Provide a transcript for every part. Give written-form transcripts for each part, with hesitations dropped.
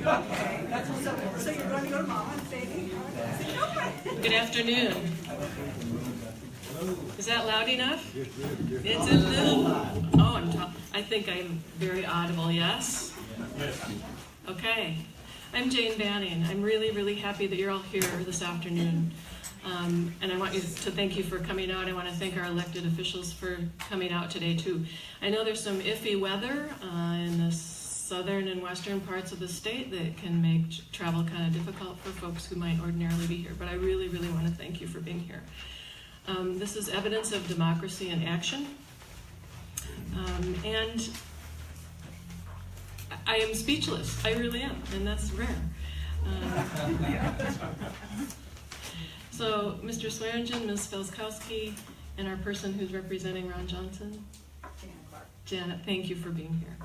Okay, that's what's up. So you're going to go to Mama and say, Good afternoon. Is that loud enough? It's a little. Oh, I think I'm very audible. Yes. Okay. I'm Jane Banning. I'm really, really happy that you're all here this afternoon. And I want to thank you for coming out. I want to thank our elected officials for coming out today, too. I know there's some iffy weather in the southern and western parts of the state that can make travel kind of difficult for folks who might ordinarily be here. But I really, really want to thank you for being here. This is evidence of democracy in action. And I am speechless. I really am. And that's rare. So, Mr. Swearingen, Ms. Felskowski, and our person who's representing Ron Johnson, Janet, thank you for being here.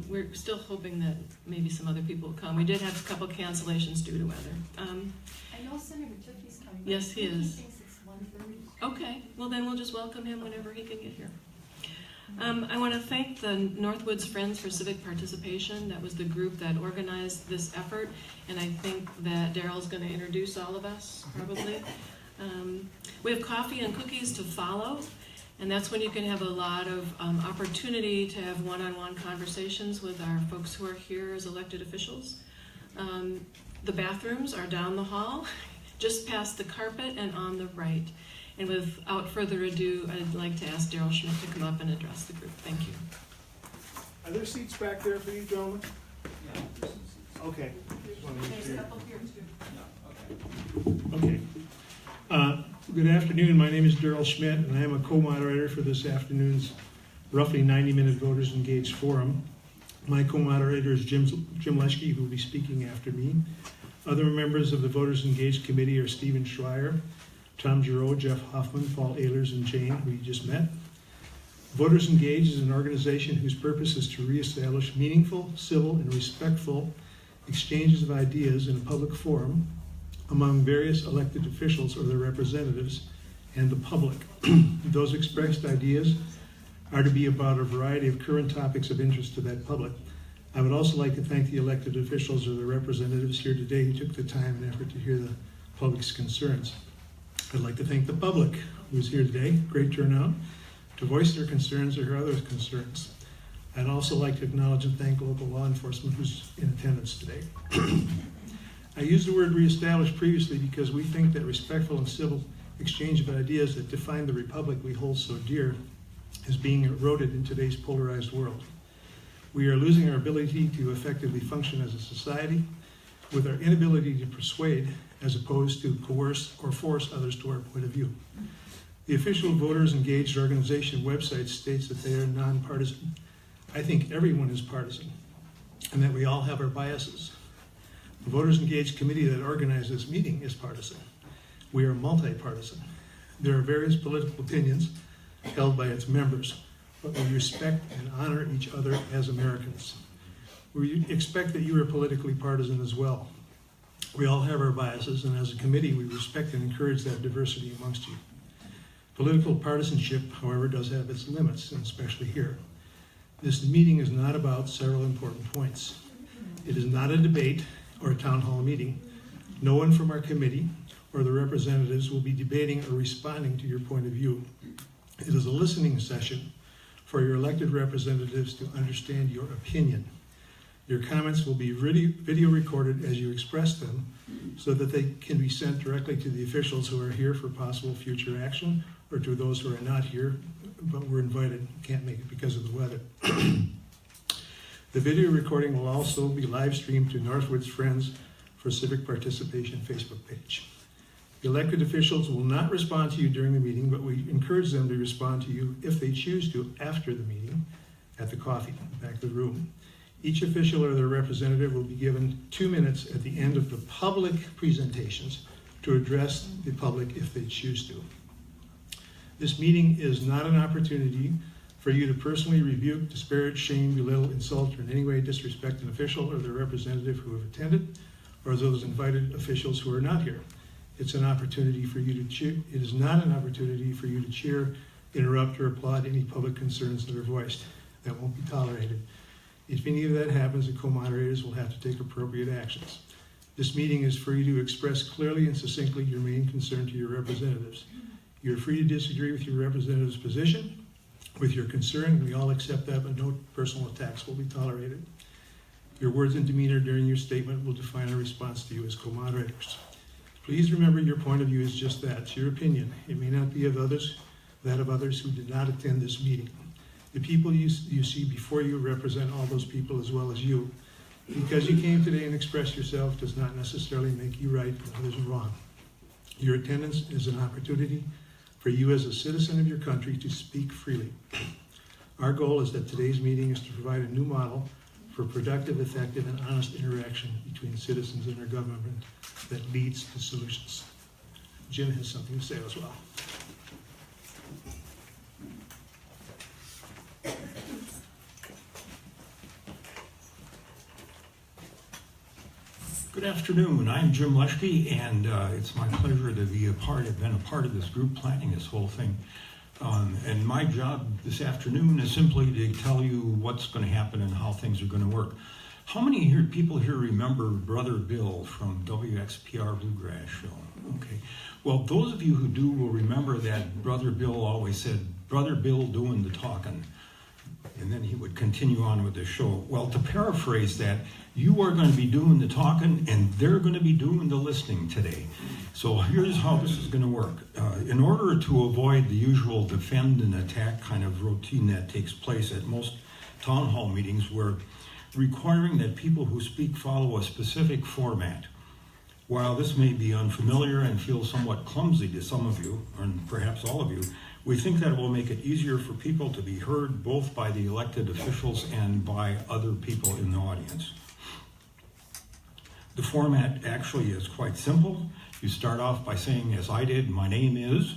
We're still hoping that maybe some other people will come. We did have a couple cancellations due to weather. I know Senator Tiffany's coming. Yes, he is. He thinks it's 1:30. Okay, well then we'll just welcome him whenever he can get here. I want to thank the Northwoods Friends for Civic Participation. That was the group that organized this effort, and I think that Daryl's going to introduce all of us, probably. We have coffee and cookies to follow, and that's when you can have a lot of opportunity to have one-on-one conversations with our folks who are here as elected officials. The bathrooms are down the hall, just past the carpet and on the right. And without further ado, I'd like to ask Daryl Schmidt to come up and address the group. Thank you. Are there seats back there for you, gentlemen? Yeah, there's some seats. Okay. There's a couple here too. Okay. Good afternoon. My name is Daryl Schmidt, and I am a co-moderator for this afternoon's roughly 90-minute Voters Engaged Forum. My co-moderator is Jim Leschke, who will be speaking after me. Other members of the Voters Engaged Committee are Stephen Schreier, Tom Giroux, Jeff Hoffman, Paul Ehlers, and Jane, who you just met. Voters Engaged is an organization whose purpose is to reestablish meaningful, civil, and respectful exchanges of ideas in a public forum among various elected officials or their representatives and the public. Those expressed ideas are to be about a variety of current topics of interest to that public. I would also like to thank the elected officials or their representatives here today who took the time and effort to hear the public's concerns. I'd like to thank the public who's here today, great turnout, to voice their concerns or other concerns. I'd also like to acknowledge and thank local law enforcement who's in attendance today. I used the word reestablish previously because we think that respectful and civil exchange of ideas that define the republic we hold so dear is being eroded in today's polarized world. We are losing our ability to effectively function as a society with our inability to persuade as opposed to coerce or force others to our point of view. The official Voters Engaged organization website states that they are nonpartisan. I think everyone is partisan and that we all have our biases. The Voters Engaged committee that organized this meeting is partisan. We are multi-partisan. There are various political opinions held by its members, but we respect and honor each other as Americans. We expect that you are politically partisan as well. We all have our biases, and as a committee, we respect and encourage that diversity amongst you. Political partisanship, however, does have its limits, and especially here. This meeting is not about several important points. It is not a debate or a town hall meeting. No one from our committee or the representatives will be debating or responding to your point of view. It is a listening session for your elected representatives to understand your opinion. Your comments will be video recorded as you express them so that they can be sent directly to the officials who are here for possible future action or to those who are not here but were invited, can't make it because of the weather. The video recording will also be live streamed to Northwoods Friends for Civic Participation Facebook page. The elected officials will not respond to you during the meeting, but we encourage them to respond to you if they choose to after the meeting at the coffee back of the room. Each official or their representative will be given 2 minutes at the end of the public presentations to address the public if they choose to. This meeting is not an opportunity for you to personally rebuke, disparage, shame, belittle, insult, or in any way disrespect an official or their representative who have attended, or those invited officials who are not here. It's an opportunity for you to cheer. It is not an opportunity for you to cheer, interrupt, or applaud any public concerns that are voiced. That won't be tolerated. If any of that happens, the co-moderators will have to take appropriate actions. This meeting is for you to express clearly and succinctly your main concern to your representatives. You're free to disagree with your representative's position, with your concern. We all accept that, but no personal attacks will be tolerated. Your words and demeanor during your statement will define our response to you as co-moderators. Please remember your point of view is just that. It's your opinion. It may not be of others, that of others who did not attend this meeting. The people you see before you represent all those people as well as you. Because you came today and expressed yourself does not necessarily make you right and others wrong. Your attendance is an opportunity for you as a citizen of your country to speak freely. Our goal is that today's meeting is to provide a new model for productive, effective, and honest interaction between citizens and our government that leads to solutions. Jim has something to say as well. Good afternoon. I'm Jim Leschke, and it's my pleasure to be have been a part of this group planning this whole thing. And my job this afternoon is simply to tell you what's going to happen and how things are going to work. How many people here remember Brother Bill from WXPR Bluegrass Show? Okay. Well, those of you who do will remember that Brother Bill always said, "Brother Bill doing the talking." And then he would continue on with the show. Well, to paraphrase that, you are going to be doing the talking and they're going to be doing the listening today. So here's how this is going to work. In order to avoid the usual defend and attack kind of routine that takes place at most town hall meetings, we're requiring that people who speak follow a specific format. While this may be unfamiliar and feel somewhat clumsy to some of you, and perhaps all of you, we think that it will make it easier for people to be heard both by the elected officials and by other people in the audience. The format actually is quite simple. You start off by saying, as I did, "My name is,"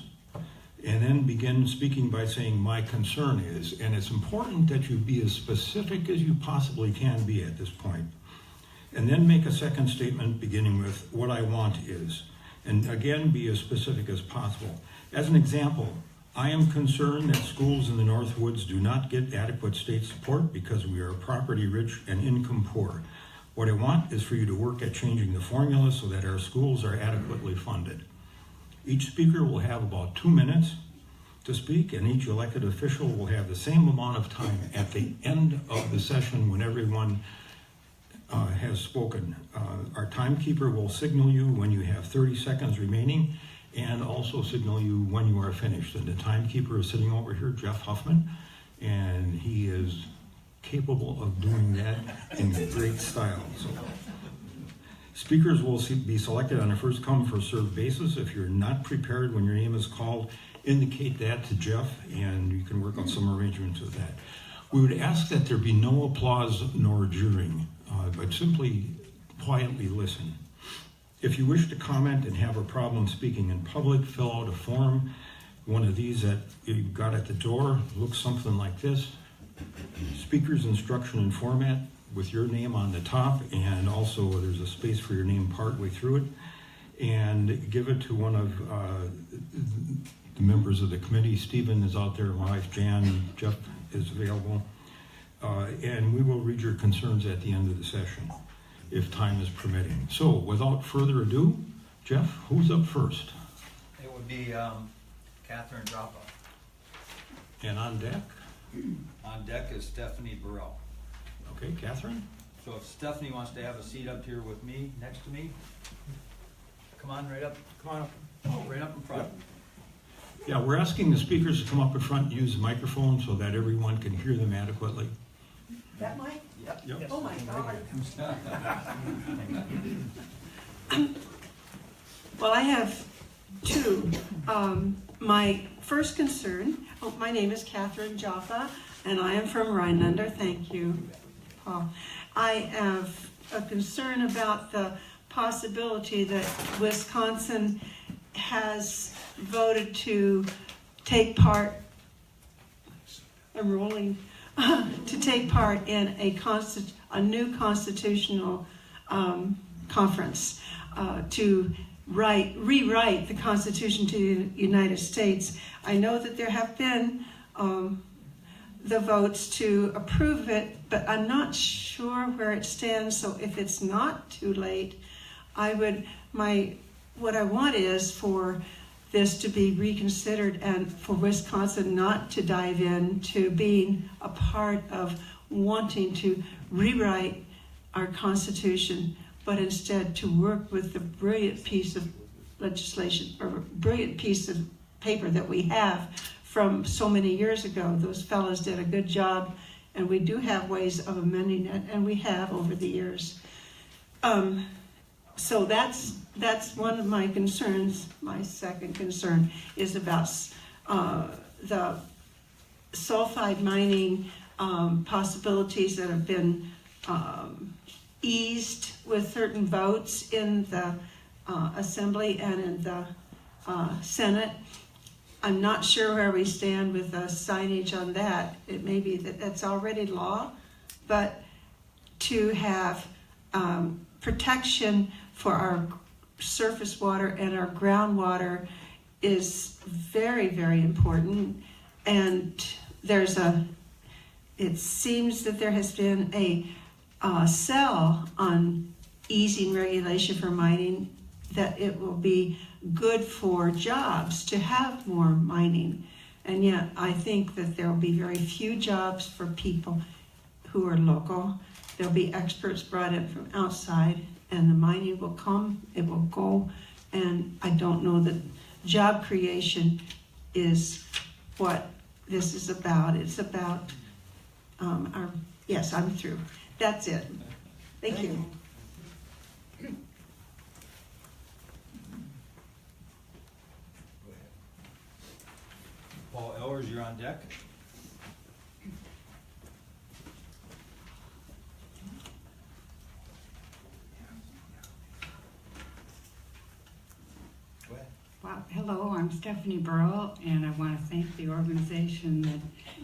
and then begin speaking by saying, "My concern is." And it's important that you be as specific as you possibly can be at this point. And then make a second statement beginning with, "What I want is," and again be as specific as possible. As an example, I am concerned that schools in the North Woods do not get adequate state support because we are property rich and income poor. What I want is for you to work at changing the formula so that our schools are adequately funded. Each speaker will have about 2 minutes to speak, and each elected official will have the same amount of time at the end of the session when everyone has spoken. Our timekeeper will signal you when you have 30 seconds remaining and also signal you when you are finished. And the timekeeper is sitting over here, Jeff Huffman, and he is capable of doing that in great style. So, speakers will be selected on a first-come, first-served basis. If you're not prepared when your name is called, indicate that to Jeff, and you can work on some arrangements with that. We would ask that there be no applause nor jeering, but simply quietly listen. If you wish to comment and have a problem speaking in public, fill out a form. One of these that you got at the door looks something like this. Speaker's instruction and format with your name on the top, and also there's a space for your name partway through it. And give it to one of the members of the committee. Stephen is out there, my wife Jan, Jeff is available. And we will read your concerns at the end of the session, if time is permitting. So, without further ado, Jeff, who's up first? It would be Catherine Joppa. And on deck? On deck is Stephanie Burrell. Okay, Catherine? So if Stephanie wants to have a seat up here with me, next to me, come on right up. Come on up. Oh, right up in front. Yeah, we're asking the speakers to come up in front and use the microphone so that everyone can hear them adequately. That mic? Yep. Oh my God. Well, I have two. My first concern, my name is Catherine Joppa, and I am from Rhinelander. Thank you, Paul. I have a concern about the possibility that Wisconsin has voted to take part, to take part in a new constitutional conference to rewrite the Constitution to the United States. I know that there have been the votes to approve it, but I'm not sure where it stands. So if it's not too late, what I want is for this to be reconsidered and for Wisconsin not to dive into being a part of wanting to rewrite our Constitution, but instead to work with the brilliant piece of legislation or brilliant piece of paper that we have from so many years ago. Those fellows did a good job, and we do have ways of amending it, and we have over the years. So that's one of my concerns. My second concern is about the sulfide mining possibilities that have been eased with certain votes in the Assembly and in the Senate. I'm not sure where we stand with the signage on that. It may be that that's already law, but to have protection for our surface water and our groundwater is very, very important. And it seems that there has been a sell on easing regulation for mining, that it will be good for jobs to have more mining. And yet I think that there will be very few jobs for people who are local. There'll be experts brought in from outside, and the mining will come, it will go, and I don't know that job creation is what this is about. It's about yes, I'm through. That's it. Thank you. Paul Ellers, you're on deck. Go ahead. Well, hello, I'm Stephanie Burrell, and I want to thank the organization that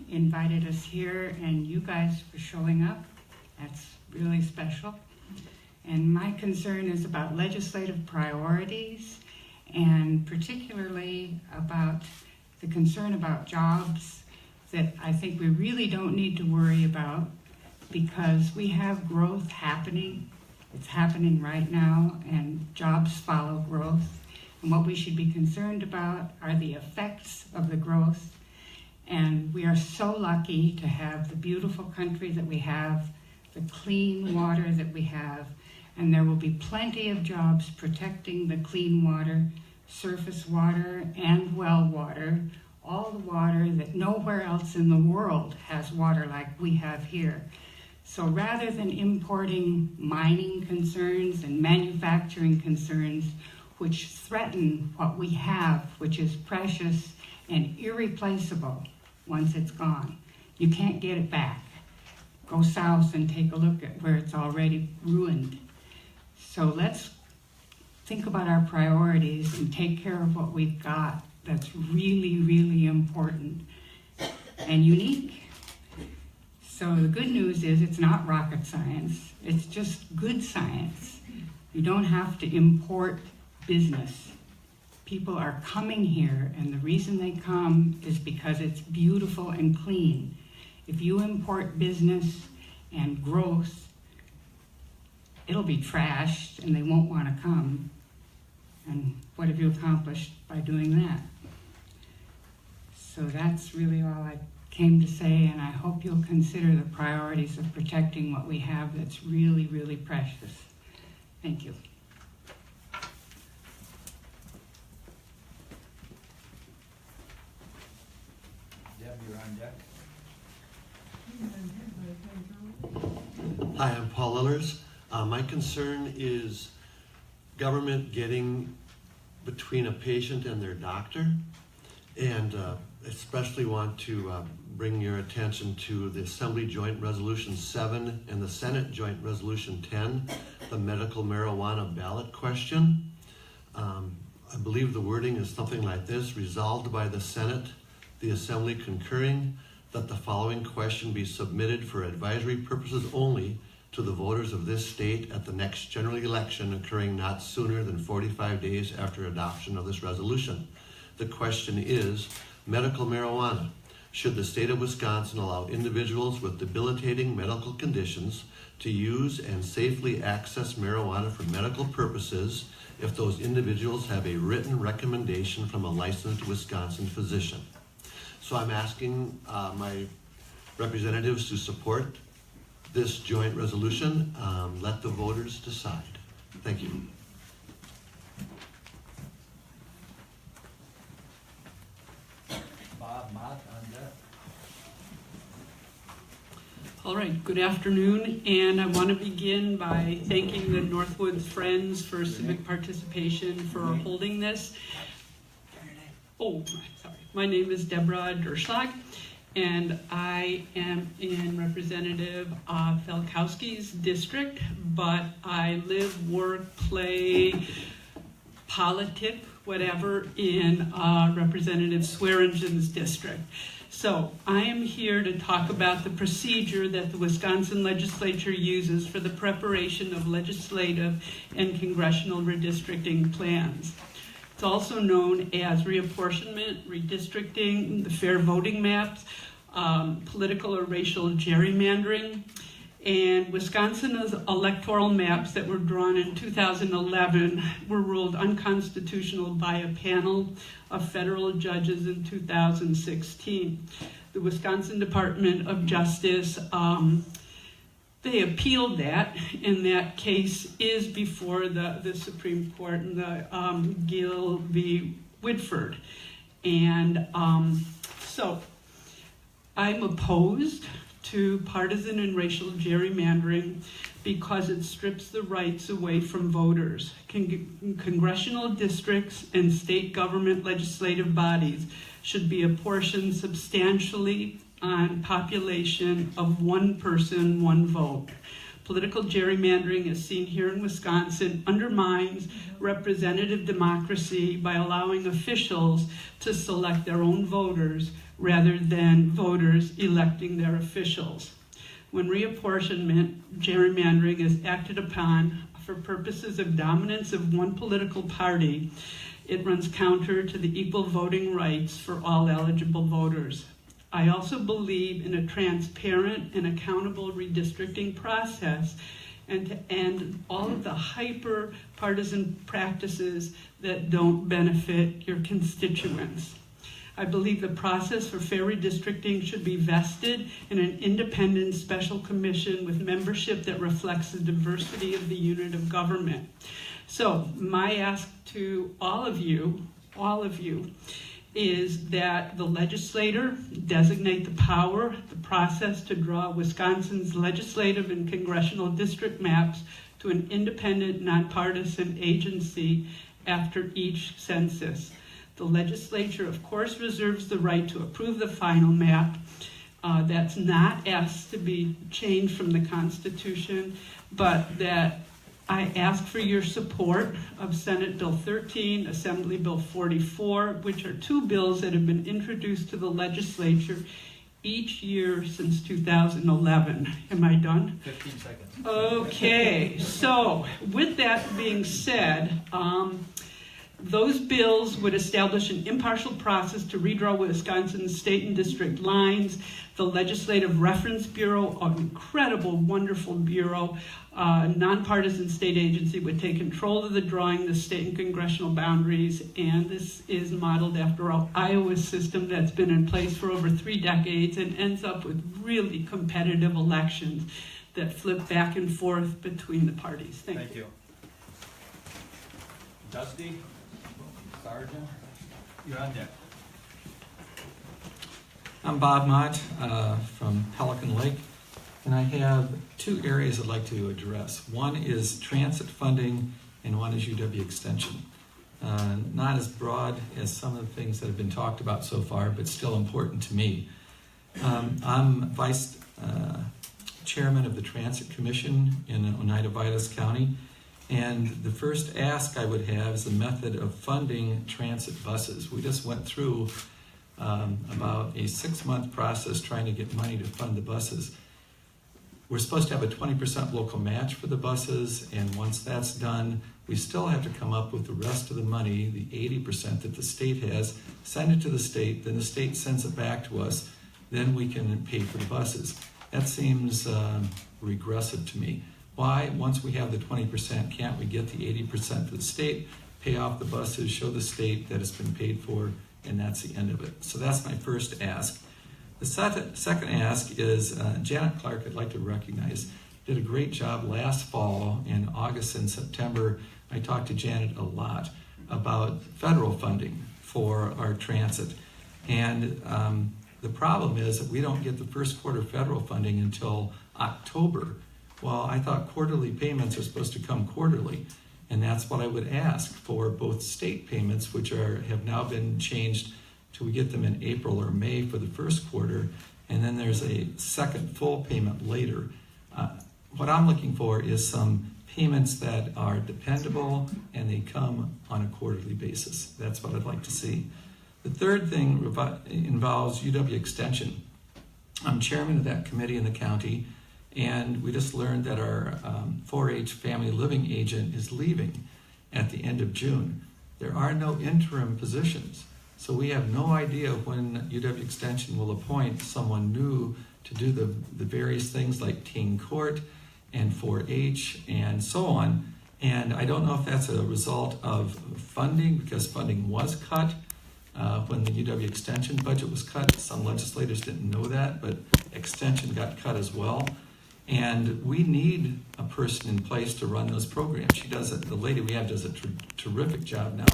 invited us here and you guys for showing up. That's really special. And my concern is about legislative priorities, and particularly about the concern about jobs that I think we really don't need to worry about, because we have growth happening. It's happening right now, and jobs follow growth. And what we should be concerned about are the effects of the growth. And we are so lucky to have the beautiful country that we have, the clean water that we have, and there will be plenty of jobs protecting the clean water, surface water, and well water, all the water that nowhere else in the world has water like we have here. So rather than importing mining concerns and manufacturing concerns, which threaten what we have, which is precious and irreplaceable once it's gone. You can't get it back. Go south and take a look at where it's already ruined. So let's think about our priorities and take care of what we've got that's really, really important and unique. So the good news is it's not rocket science. It's just good science. You don't have to import business. People are coming here, and the reason they come is because it's beautiful and clean. If you import business and growth, it'll be trashed and they won't want to come. And what have you accomplished by doing that? So that's really all I came to say, and I hope you'll consider the priorities of protecting what we have that's really, really precious. Thank you. Deb, you're on deck. Hi, I'm Paul Lillers. My concern is government getting between a patient and their doctor, and especially want to bring your attention to the Assembly Joint Resolution 7 and the Senate Joint Resolution 10, the medical marijuana ballot question. I believe the wording is something like this: resolved by the Senate, the Assembly concurring that the following question be submitted for advisory purposes only to the voters of this state at the next general election occurring not sooner than 45 days after adoption of this resolution. The question is, medical marijuana, should the state of Wisconsin allow individuals with debilitating medical conditions to use and safely access marijuana for medical purposes if those individuals have a written recommendation from a licensed Wisconsin physician. So I'm asking my representatives to support this joint resolution. Let the voters decide. Thank you. Bob Mott on that. All right, good afternoon, and I want to begin by thanking the Northwoods Friends for civic participation for holding this. Oh, sorry. My name is Deborah Derschlag, and I am in Representative Felkowski's district, but I live, work, play, politic, whatever, in Representative Swearingen's district. So I am here to talk about the procedure that the Wisconsin legislature uses for the preparation of legislative and congressional redistricting plans. It's also known as reapportionment, redistricting, the fair voting maps, political or racial gerrymandering, and Wisconsin's electoral maps that were drawn in 2011 were ruled unconstitutional by a panel of federal judges in 2016. The Wisconsin Department of Justice, they appealed that, and that case is before the Supreme Court in the Gill v. Whitford. And so I'm opposed to partisan and racial gerrymandering because it strips the rights away from voters. Congressional districts and state government legislative bodies should be apportioned substantially on population of one person, one vote. Political gerrymandering, as seen here in Wisconsin, undermines representative democracy by allowing officials to select their own voters rather than voters electing their officials. When reapportionment gerrymandering is acted upon for purposes of dominance of one political party, it runs counter to the equal voting rights for all eligible voters. I also believe in a transparent and accountable redistricting process and to end all of the hyper-partisan practices that don't benefit your constituents. I believe the process for fair redistricting should be vested in an independent special commission with membership that reflects the diversity of the unit of government. So my ask to all of you, is that the legislator designate the power, the process to draw Wisconsin's legislative and congressional district maps to an independent, nonpartisan agency after each census. The legislature, of course, reserves the right to approve the final map. That's not asked to be changed from the Constitution, but that I ask for your support of Senate Bill 13, Assembly Bill 44, which are two bills that have been introduced to the legislature each year since 2011. Am I done? 15 seconds. Okay, so with that being said, those bills would establish an impartial process to redraw Wisconsin's state and district lines. The Legislative Reference Bureau, an incredible, wonderful bureau, nonpartisan state agency, would take control of the drawing, the state and congressional boundaries, and this is modeled after Iowa's system that's been in place for over 3 decades and ends up with really competitive elections that flip back and forth between the parties. Thank you. Dusty, Sergeant, you're on deck. I'm Bob Mott from Pelican Lake, and I have 2 areas I'd like to address. One is transit funding, and one is UW Extension. Not as broad as some of the things that have been talked about so far, but still important to me. I'm Vice Chairman of the Transit Commission in Oneida Vilas County, and the first ask I would have is the method of funding transit buses. We just went through about a 6-month process trying to get money to fund the buses. We're supposed to have a 20% local match for the buses, and once that's done, we still have to come up with the rest of the money, the 80% that the state has, send it to the state, then the state sends it back to us, then we can pay for the buses. That seems regressive to me. Why, once we have the 20%, can't we get the 80% for the state, pay off the buses, show the state that it's been paid for, and that's the end of it? So that's my first ask. The second ask is Janet Clark, I'd like to recognize, did a great job last fall in August and September. I talked to Janet a lot about federal funding for our transit. And the problem is that we don't get the first quarter federal funding until October. Well, I thought quarterly payments are supposed to come quarterly. And that's what I would ask for both state payments, which have now been changed till we get them in April or May for the first quarter. And then there's a second full payment later. What I'm looking for is some payments that are dependable and they come on a quarterly basis. That's what I'd like to see. The third thing involves UW Extension. I'm chairman of that committee in the county, and we just learned that our 4-H family living agent is leaving at the end of June. There are no interim positions, so we have no idea when UW Extension will appoint someone new to do the various things like teen court and 4-H and so on. And I don't know if that's a result of funding, because funding was cut when the UW Extension budget was cut. Some legislators didn't know that, but Extension got cut as well. And we need a person in place to run those programs. She does it. The lady we have does a terrific job now.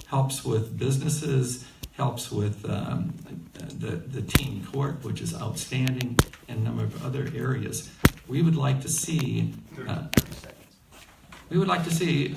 Helps with businesses, helps with the teen court, which is outstanding, and a number of other areas. We would like to see. 30 seconds. We would like to see.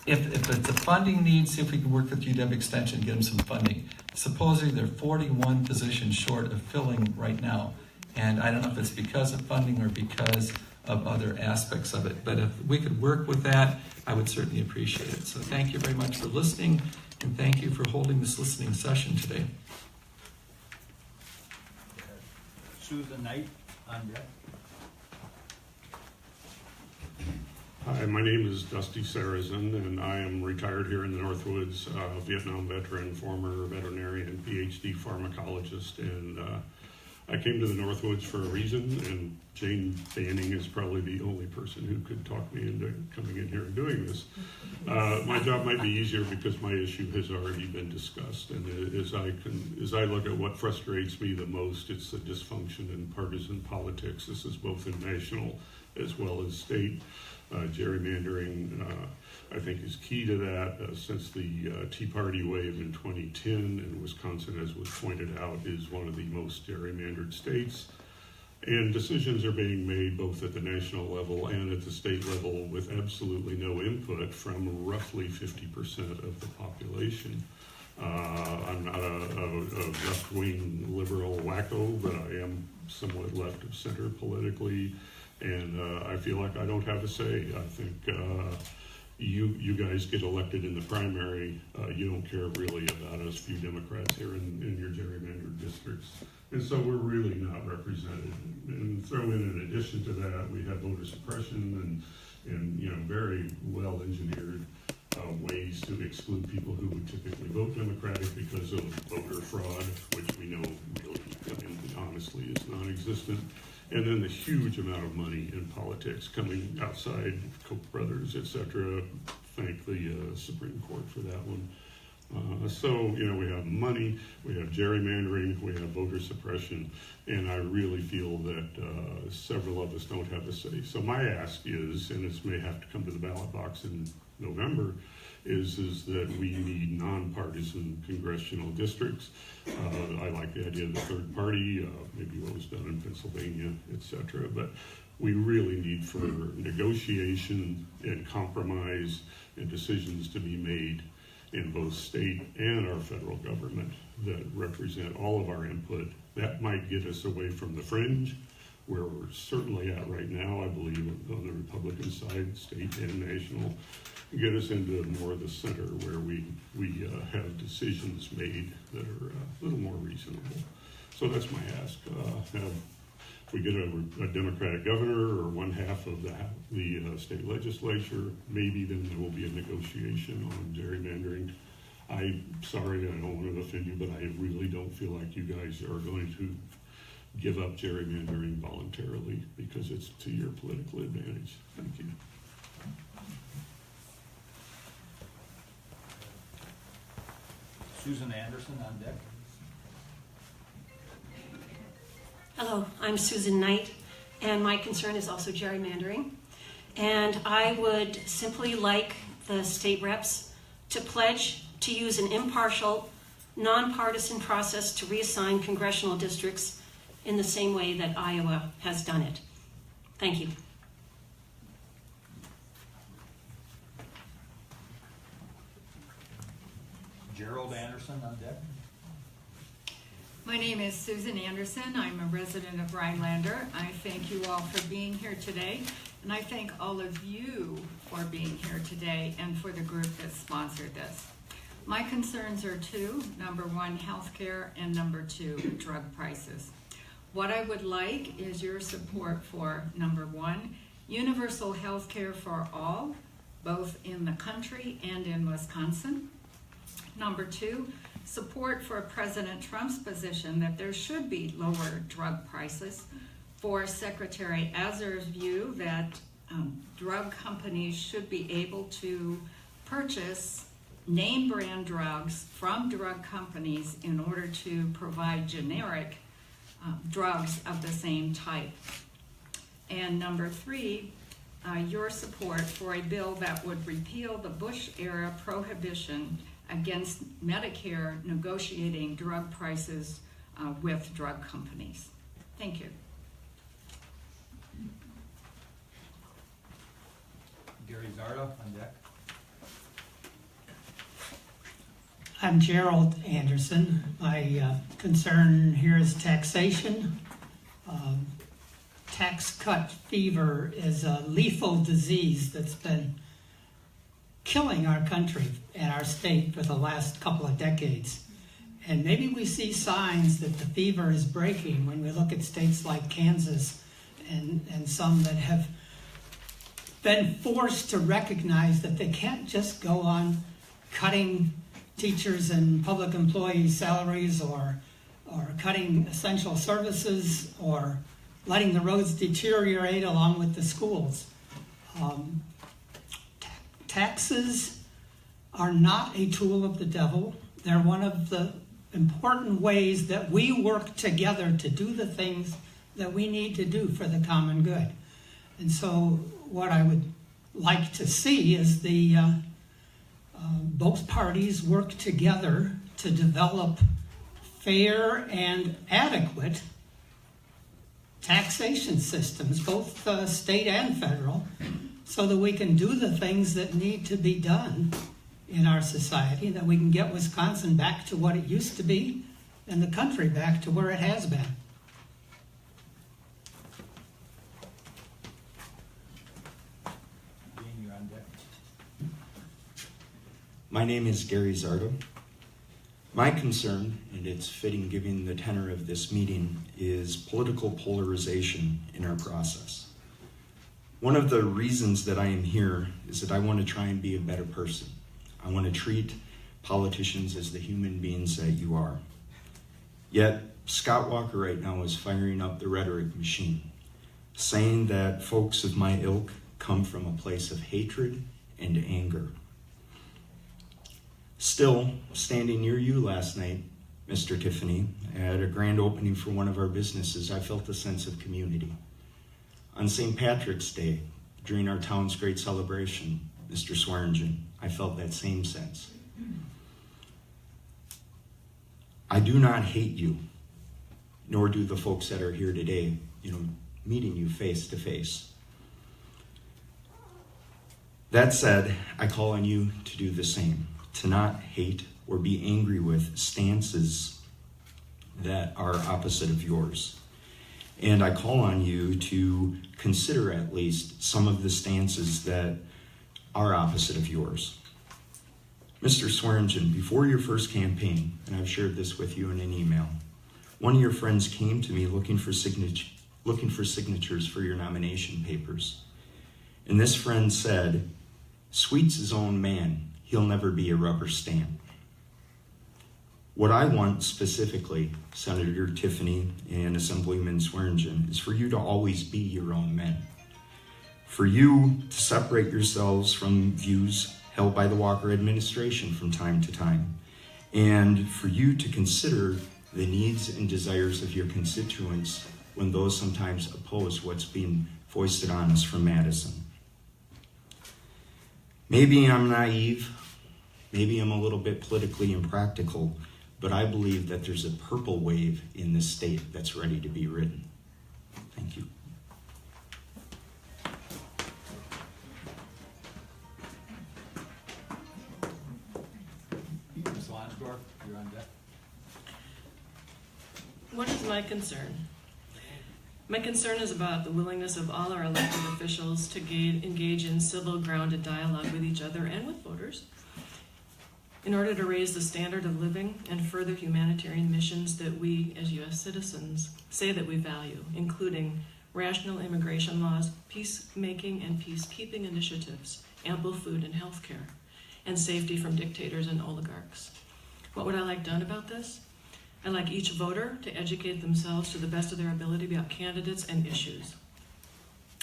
If it's a funding need, see if we can work with UW Extension, get them some funding. Supposedly they're 41 positions short of filling right now. And I don't know if it's because of funding or because of other aspects of it. But if we could work with that, I would certainly appreciate it. So thank you very much for listening, and thank you for holding this listening session today. Susan Knight on deck. Hi, my name is Dusty Sarazin, and I am retired here in the Northwoods, Vietnam veteran, former veterinarian, PhD pharmacologist, and I came to the Northwoods for a reason, and Jane Banning is probably the only person who could talk me into coming in here and doing this. My job might be easier because my issue has already been discussed, and as I look at what frustrates me the most, it's the dysfunction in partisan politics. This is both in national as well as state. Gerrymandering, I think, is key to that. Since the Tea Party wave in 2010, and Wisconsin, as was pointed out, is one of the most gerrymandered states. And decisions are being made both at the national level and at the state level with absolutely no input from roughly 50% of the population. I'm not a left-wing liberal wacko, but I am somewhat left of center politically. And I feel like I don't have a say. I think you guys get elected in the primary. You don't care really about us few Democrats here in your gerrymandered districts. And so we're really not represented. And throw in addition to that, we have voter suppression and very well engineered ways to exclude people who would typically vote Democratic because of voter fraud, which we know really, honestly, is non-existent. And then the huge amount of money in politics coming outside Koch brothers, etc. Thank the Supreme Court for that one. So we have money, we have gerrymandering, we have voter suppression, and I really feel that several of us don't have a say. So my ask is, and this may have to come to the ballot box in November, is that we need nonpartisan congressional districts. I like the idea of the third party, maybe what was done in Pennsylvania, etc. But we really need for negotiation and compromise and decisions to be made in both state and our federal government that represent all of our input. That might get us away from the fringe, where we're certainly at right now, I believe, on the Republican side, state and national, get us into more of the center where we have decisions made that are a little more reasonable. So that's my ask. If we get a Democratic governor or one half of the state legislature, maybe then there will be a negotiation on gerrymandering. I'm sorry, I don't want to offend you, but I really don't feel like you guys are going to give up gerrymandering voluntarily because it's to your political advantage. Thank you. Susan Anderson on deck. Hello, I'm Susan Knight, and my concern is also gerrymandering. And I would simply like the state reps to pledge to use an impartial, nonpartisan process to reassign congressional districts in the same way that Iowa has done it. Thank you. Gerald Anderson on deck. My name is Susan Anderson. I'm a resident of Rhinelander. I thank you all for being here today, and I thank all of you for being here today and for the group that sponsored this. My concerns are two. Number one, healthcare, and number two, drug prices. What I would like is your support for, number one, universal healthcare for all, both in the country and in Wisconsin. Number two, support for President Trump's position that there should be lower drug prices. For Secretary Azar's view that drug companies should be able to purchase name brand drugs from drug companies in order to provide generic drugs of the same type. And number three, your support for a bill that would repeal the Bush-era prohibition against Medicare negotiating drug prices with drug companies. Thank you. Gary Zarda on deck. I'm Gerald Anderson. My concern here is taxation. Tax cut fever is a lethal disease that's been killing our country and our state for the last couple of decades. And maybe we see signs that the fever is breaking when we look at states like Kansas and some that have been forced to recognize that they can't just go on cutting teachers and public employees' salaries or cutting essential services or letting the roads deteriorate along with the schools. Taxes are not a tool of the devil. They're one of the important ways that we work together to do the things that we need to do for the common good. And so what I would like to see is both parties work together to develop fair and adequate taxation systems, both state and federal, so that we can do the things that need to be done in our society, that we can get Wisconsin back to what it used to be and the country back to where it has been. Dean, you're on deck. My name is Gary Zardo. My concern, and it's fitting given the tenor of this meeting, is political polarization in our process. One of the reasons that I am here is that I want to try and be a better person. I want to treat politicians as the human beings that you are. Yet, Scott Walker right now is firing up the rhetoric machine, saying that folks of my ilk come from a place of hatred and anger. Still, standing near you last night, Mr. Tiffany, at a grand opening for one of our businesses, I felt a sense of community. On St. Patrick's Day, during our town's great celebration, Mr. Swearingen, I felt that same sense. I do not hate you, nor do the folks that are here today, meeting you face to face. That said, I call on you to do the same, to not hate or be angry with stances that are opposite of yours. And I call on you to consider at least some of the stances that are opposite of yours. Mr. Swearingen, before your first campaign, and I've shared this with you in an email, one of your friends came to me looking for signatures for your nomination papers. And this friend said, "Sweet's his own man. He'll never be a rubber stamp." What I want specifically, Senator Tiffany and Assemblyman Swearingen, is for you to always be your own men. For you to separate yourselves from views held by the Walker administration from time to time, and for you to consider the needs and desires of your constituents when those sometimes oppose what's being foisted on us from Madison. Maybe I'm naive, maybe I'm a little bit politically impractical, but I believe that there's a purple wave in this state that's ready to be ridden. Thank you. Ms. Lonsdorf, you're on deck. What is my concern? My concern is about the willingness of all our elected officials to engage in civil, grounded dialogue with each other and with voters in order to raise the standard of living and further humanitarian missions that we as U.S. citizens say that we value, including rational immigration laws, peacemaking and peacekeeping initiatives, ample food and health care, and safety from dictators and oligarchs. What would I like done about this? I'd like each voter to educate themselves to the best of their ability about candidates and issues.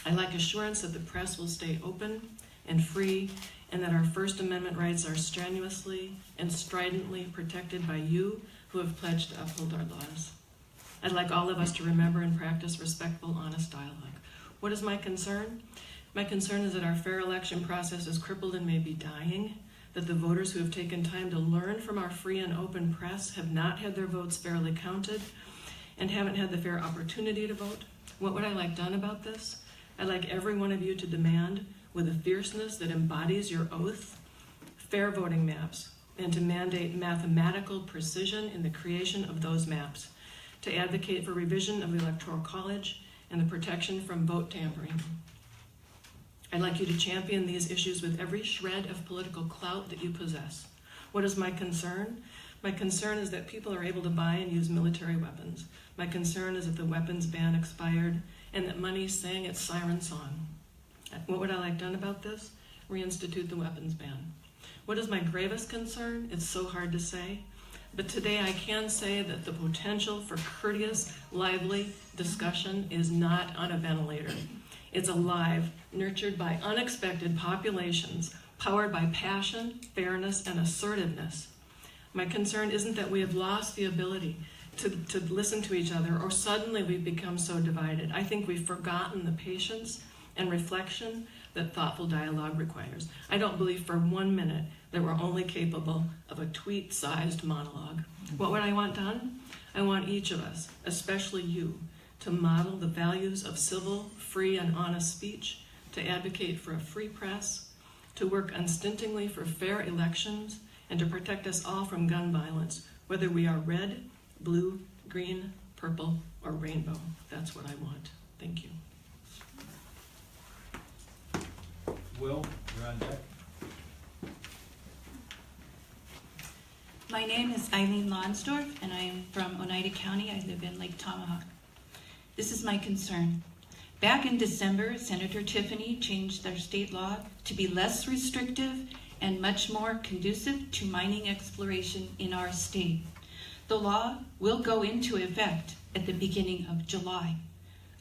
I'd like assurance that the press will stay open and free, and that our First Amendment rights are strenuously and stridently protected by you who have pledged to uphold our laws. I'd like all of us to remember and practice respectful, honest dialogue. What is my concern? My concern is that our fair election process is crippled and may be dying, that the voters who have taken time to learn from our free and open press have not had their votes fairly counted and haven't had the fair opportunity to vote. What would I like done about this? I'd like every one of you to demand, with a fierceness that embodies your oath, fair voting maps, and to mandate mathematical precision in the creation of those maps, to advocate for revision of the Electoral College and the protection from vote tampering. I'd like you to champion these issues with every shred of political clout that you possess. What is my concern? My concern is that people are able to buy and use military weapons. My concern is that the weapons ban expired and that money sang its siren song. What would I like done about this? Reinstitute the weapons ban. What is my gravest concern? It's so hard to say. But today I can say that the potential for courteous, lively discussion is not on a ventilator. It's alive, nurtured by unexpected populations, powered by passion, fairness, and assertiveness. My concern isn't that we have lost the ability to listen to each other, or suddenly we've become so divided. I think we've forgotten the patience and reflection that thoughtful dialogue requires. I don't believe for 1 minute that we're only capable of a tweet-sized monologue. What would I want done? I want each of us, especially you, to model the values of civil, free, and honest speech, to advocate for a free press, to work unstintingly for fair elections, and to protect us all from gun violence, whether we are red, blue, green, purple, or rainbow. That's what I want. Thank you. Will, you're on deck. My name is Eileen Lonsdorf, and I am from Oneida County. I live in Lake Tomahawk. This is my concern. Back in December, Senator Tiffany changed their state law to be less restrictive and much more conducive to mining exploration in our state. The law will go into effect at the beginning of July.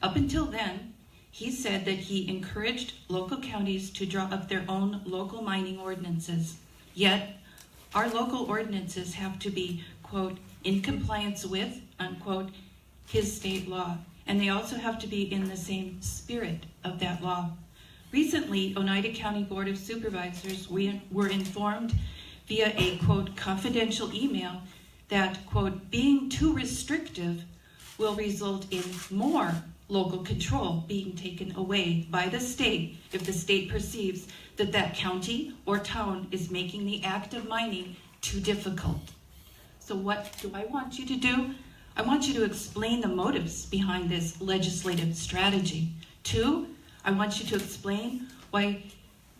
Up until then, he said that he encouraged local counties to draw up their own local mining ordinances. Yet, our local ordinances have to be, quote, in compliance with, unquote, his state law. And they also have to be in the same spirit of that law. Recently, Oneida County Board of Supervisors were informed via a, quote, confidential email that, quote, being too restrictive will result in more local control being taken away by the state if the state perceives that that county or town is making the act of mining too difficult. So what do I want you to do? I want you to explain the motives behind this legislative strategy. 2, I want you to explain why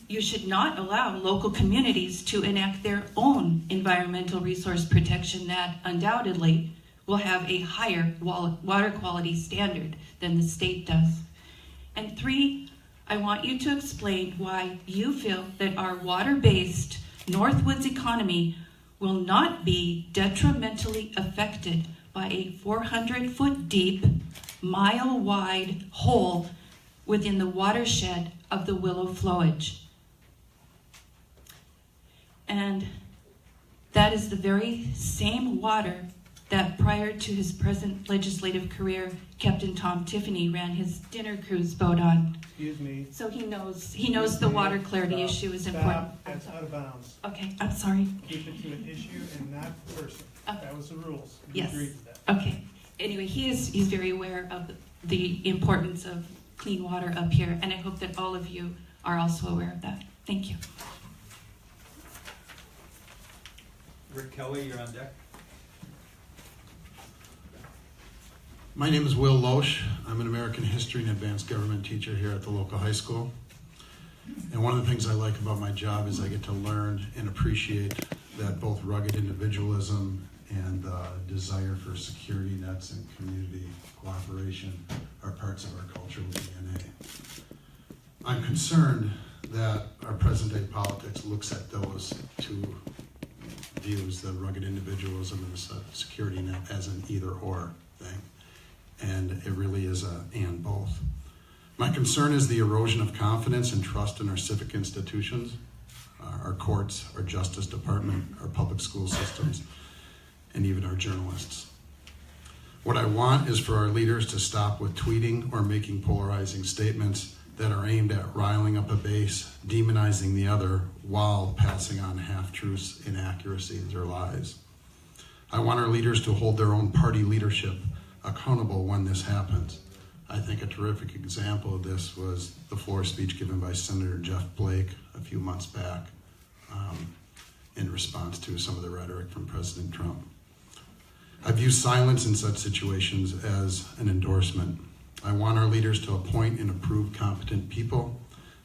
you should not allow local communities to enact their own environmental resource protection that undoubtedly will have a higher water quality standard than the state does. And 3, I want you to explain why you feel that our water-based Northwoods economy will not be detrimentally affected by a 400-foot deep, mile-wide hole within the watershed of the Willow Flowage. And that is the very same water that prior to his present legislative career, Captain Tom Tiffany ran his dinner cruise boat on. Excuse me. So he knows the water clarity issue is important. That's out of bounds. Okay, I'm sorry. Keep it to an issue and not person. That was the rules. You Yes. agreed to that. Okay. Anyway, he's very aware of the importance of clean water up here, and I hope that all of you are also aware of that. Thank you. Rick Kelly, you're on deck. My name is Will Loesch. I'm an American history and advanced government teacher here at the local high school. And one of the things I like about my job is I get to learn and appreciate that both rugged individualism and desire for security nets and community cooperation are parts of our cultural DNA. I'm concerned that our present-day politics looks at those two views, the rugged individualism and the security net, as an either-or thing. And it really is a and both. My concern is the erosion of confidence and trust in our civic institutions, our courts, our justice department, our public school systems, and even our journalists. What I want is for our leaders to stop with tweeting or making polarizing statements that are aimed at riling up a base, demonizing the other, while passing on half-truths, inaccuracies, or lies. I want our leaders to hold their own party leadership accountable when this happens. I think a terrific example of this was the floor speech given by Senator Jeff Flake a few months back in response to some of the rhetoric from President Trump. I view silence in such situations as an endorsement. I want our leaders to appoint and approve competent people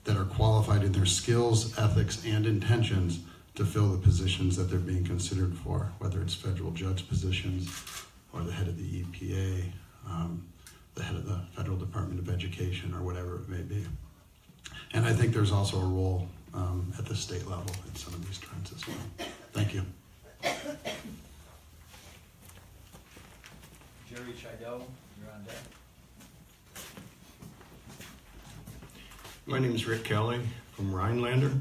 that are qualified in their skills, ethics, and intentions to fill the positions that they're being considered for, whether it's federal judge positions or the head of the EPA, the head of the Federal Department of Education, or whatever it may be. And I think there's also a role at the state level in some of these trends as well. Thank you. Jerry Scheidel, you're on deck. My name is Rick Kelly from Rhinelander,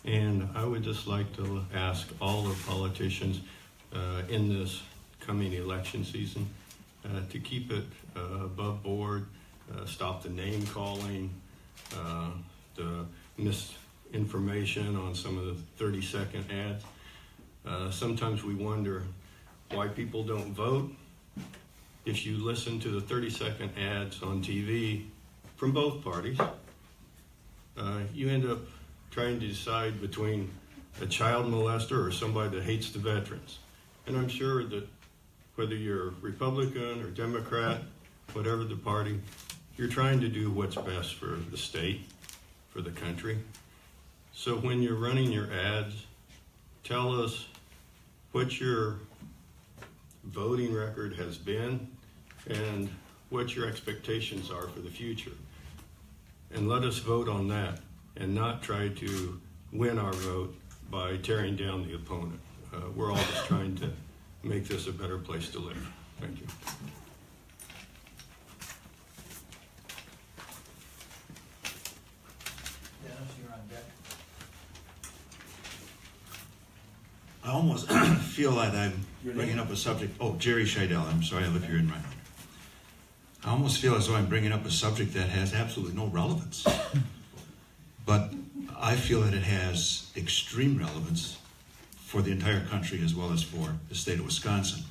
and I would just like to ask all the politicians in this coming election season to keep it above board, stop the name calling, the misinformation on some of the 30-second ads. Sometimes we wonder why people don't vote. If you listen to the 30-second ads on TV from both parties, you end up trying to decide between a child molester or somebody that hates the veterans. And I'm sure that whether you're Republican or Democrat, whatever the party, you're trying to do what's best for the state, for the country. So when you're running your ads, tell us what your voting record has been and what your expectations are for the future. And let us vote on that and not try to win our vote by tearing down the opponent. We're all just trying to make this a better place to live. Thank you. Dennis, you're on deck. I almost feel that I'm bringing up a subject. Oh, Jerry Scheidel, I'm sorry, I live here in Rhinelander. I almost feel as though I'm bringing up a subject that has absolutely no relevance. But I feel that it has extreme relevance for the entire country as well as for the state of Wisconsin.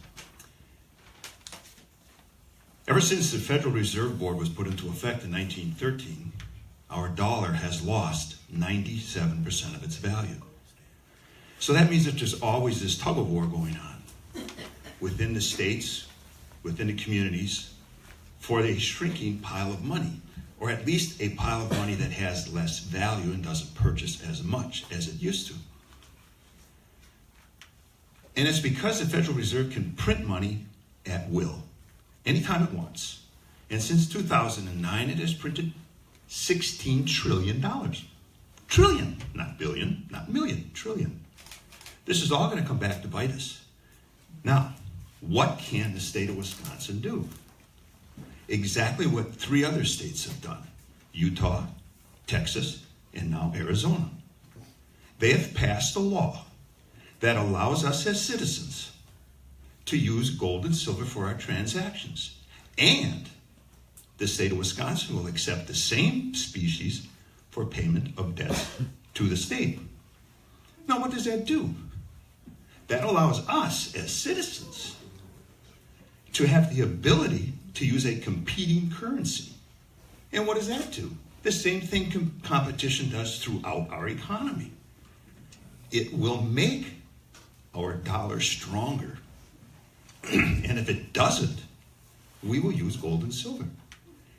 Ever since the Federal Reserve Board was put into effect in 1913, our dollar has lost 97% of its value. So that means that there's always this tug of war going on within the states, within the communities, for a shrinking pile of money, or at least a pile of money that has less value and doesn't purchase as much as it used to. And it's because the Federal Reserve can print money at will, anytime it wants. And since 2009, it has printed $16 trillion. Trillion, not billion, not million, trillion. This is all going to come back to bite us. Now, what can the state of Wisconsin do? Exactly what 3 other states have done: Utah, Texas, and now Arizona. They have passed a law that allows us as citizens to use gold and silver for our transactions. And the state of Wisconsin will accept the same species for payment of debts to the state. Now, what does that do? That allows us as citizens to have the ability to use a competing currency. And what does that do? The same thing competition does throughout our economy. It will make our dollar stronger. And if it doesn't, we will use gold and silver.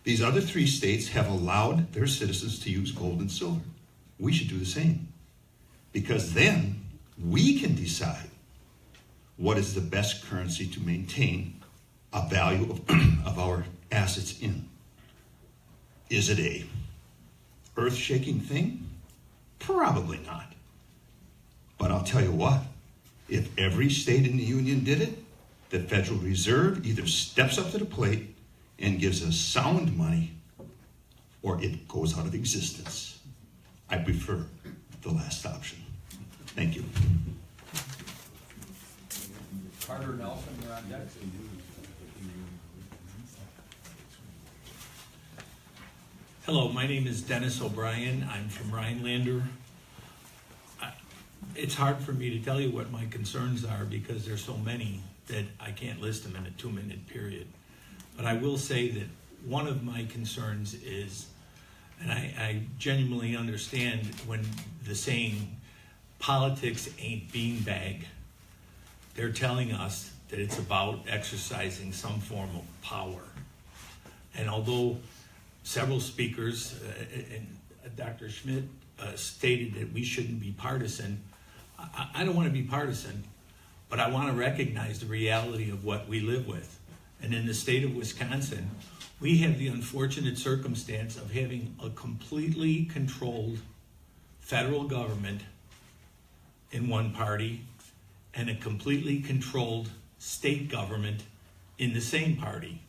These other 3 states have allowed their citizens to use gold and silver. We should do the same, because then we can decide what is the best currency to maintain a value of our assets in. Is it a earth-shaking thing? Probably not. But I'll tell you what, if every state in the union did it, the Federal Reserve either steps up to the plate and gives us sound money, or it goes out of existence. I prefer the last option. Thank you. Carter Nelson, you're on deck. Hello, my name is Dennis O'Brien. I'm from Rhinelander. It's hard for me to tell you what my concerns are because there's so many that I can't list them in a 2-minute period. But I will say that one of my concerns is, and I genuinely understand when the saying, politics ain't beanbag, they're telling us that it's about exercising some form of power. And although several speakers, and Dr. Schmidt stated that we shouldn't be partisan, I don't want to be partisan, but I want to recognize the reality of what we live with. And in the state of Wisconsin, we have the unfortunate circumstance of having a completely controlled federal government in one party and a completely controlled state government in the same party.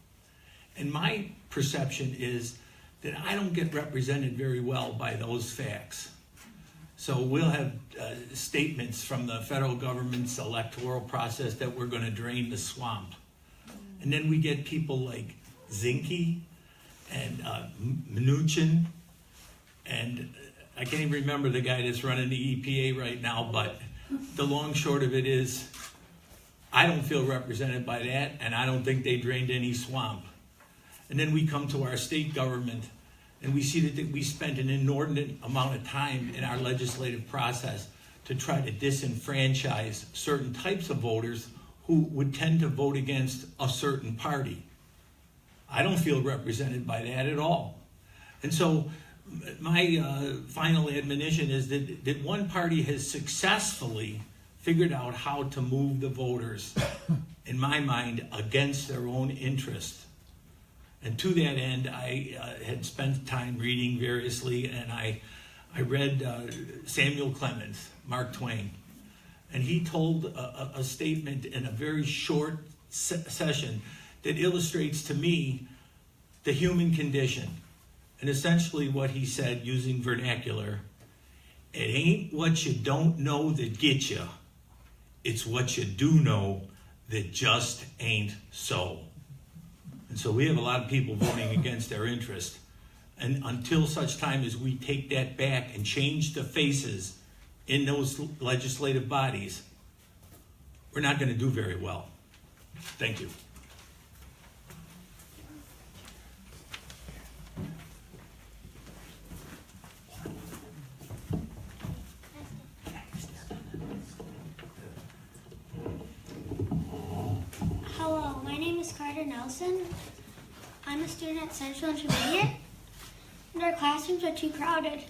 And my perception is that I don't get represented very well by those facts. So we'll have statements from the federal government's electoral process that we're going to drain the swamp. And then we get people like Zinke and Mnuchin, and I can't even remember the guy that's running the EPA right now, but the long short of it is I don't feel represented by that, and I don't think they drained any swamp. And then we come to our state government, and we see that we spent an inordinate amount of time in our legislative process to try to disenfranchise certain types of voters who would tend to vote against a certain party. I don't feel represented by that at all. And so my final admonition is that one party has successfully figured out how to move the voters, in my mind, against their own interest. And to that end, I had spent time reading variously, and I read Samuel Clemens, Mark Twain. And he told a statement in a very short session that illustrates to me the human condition. And essentially what he said, using vernacular, it ain't what you don't know that gets you. It's what you do know that just ain't so. And so we have a lot of people voting against their interest. And until such time as we take that back and change the faces in those legislative bodies, we're not going to do very well. Thank you. Hello, my name is Carter Nelson. I'm a student at Central Intermediate, and our classrooms are too crowded.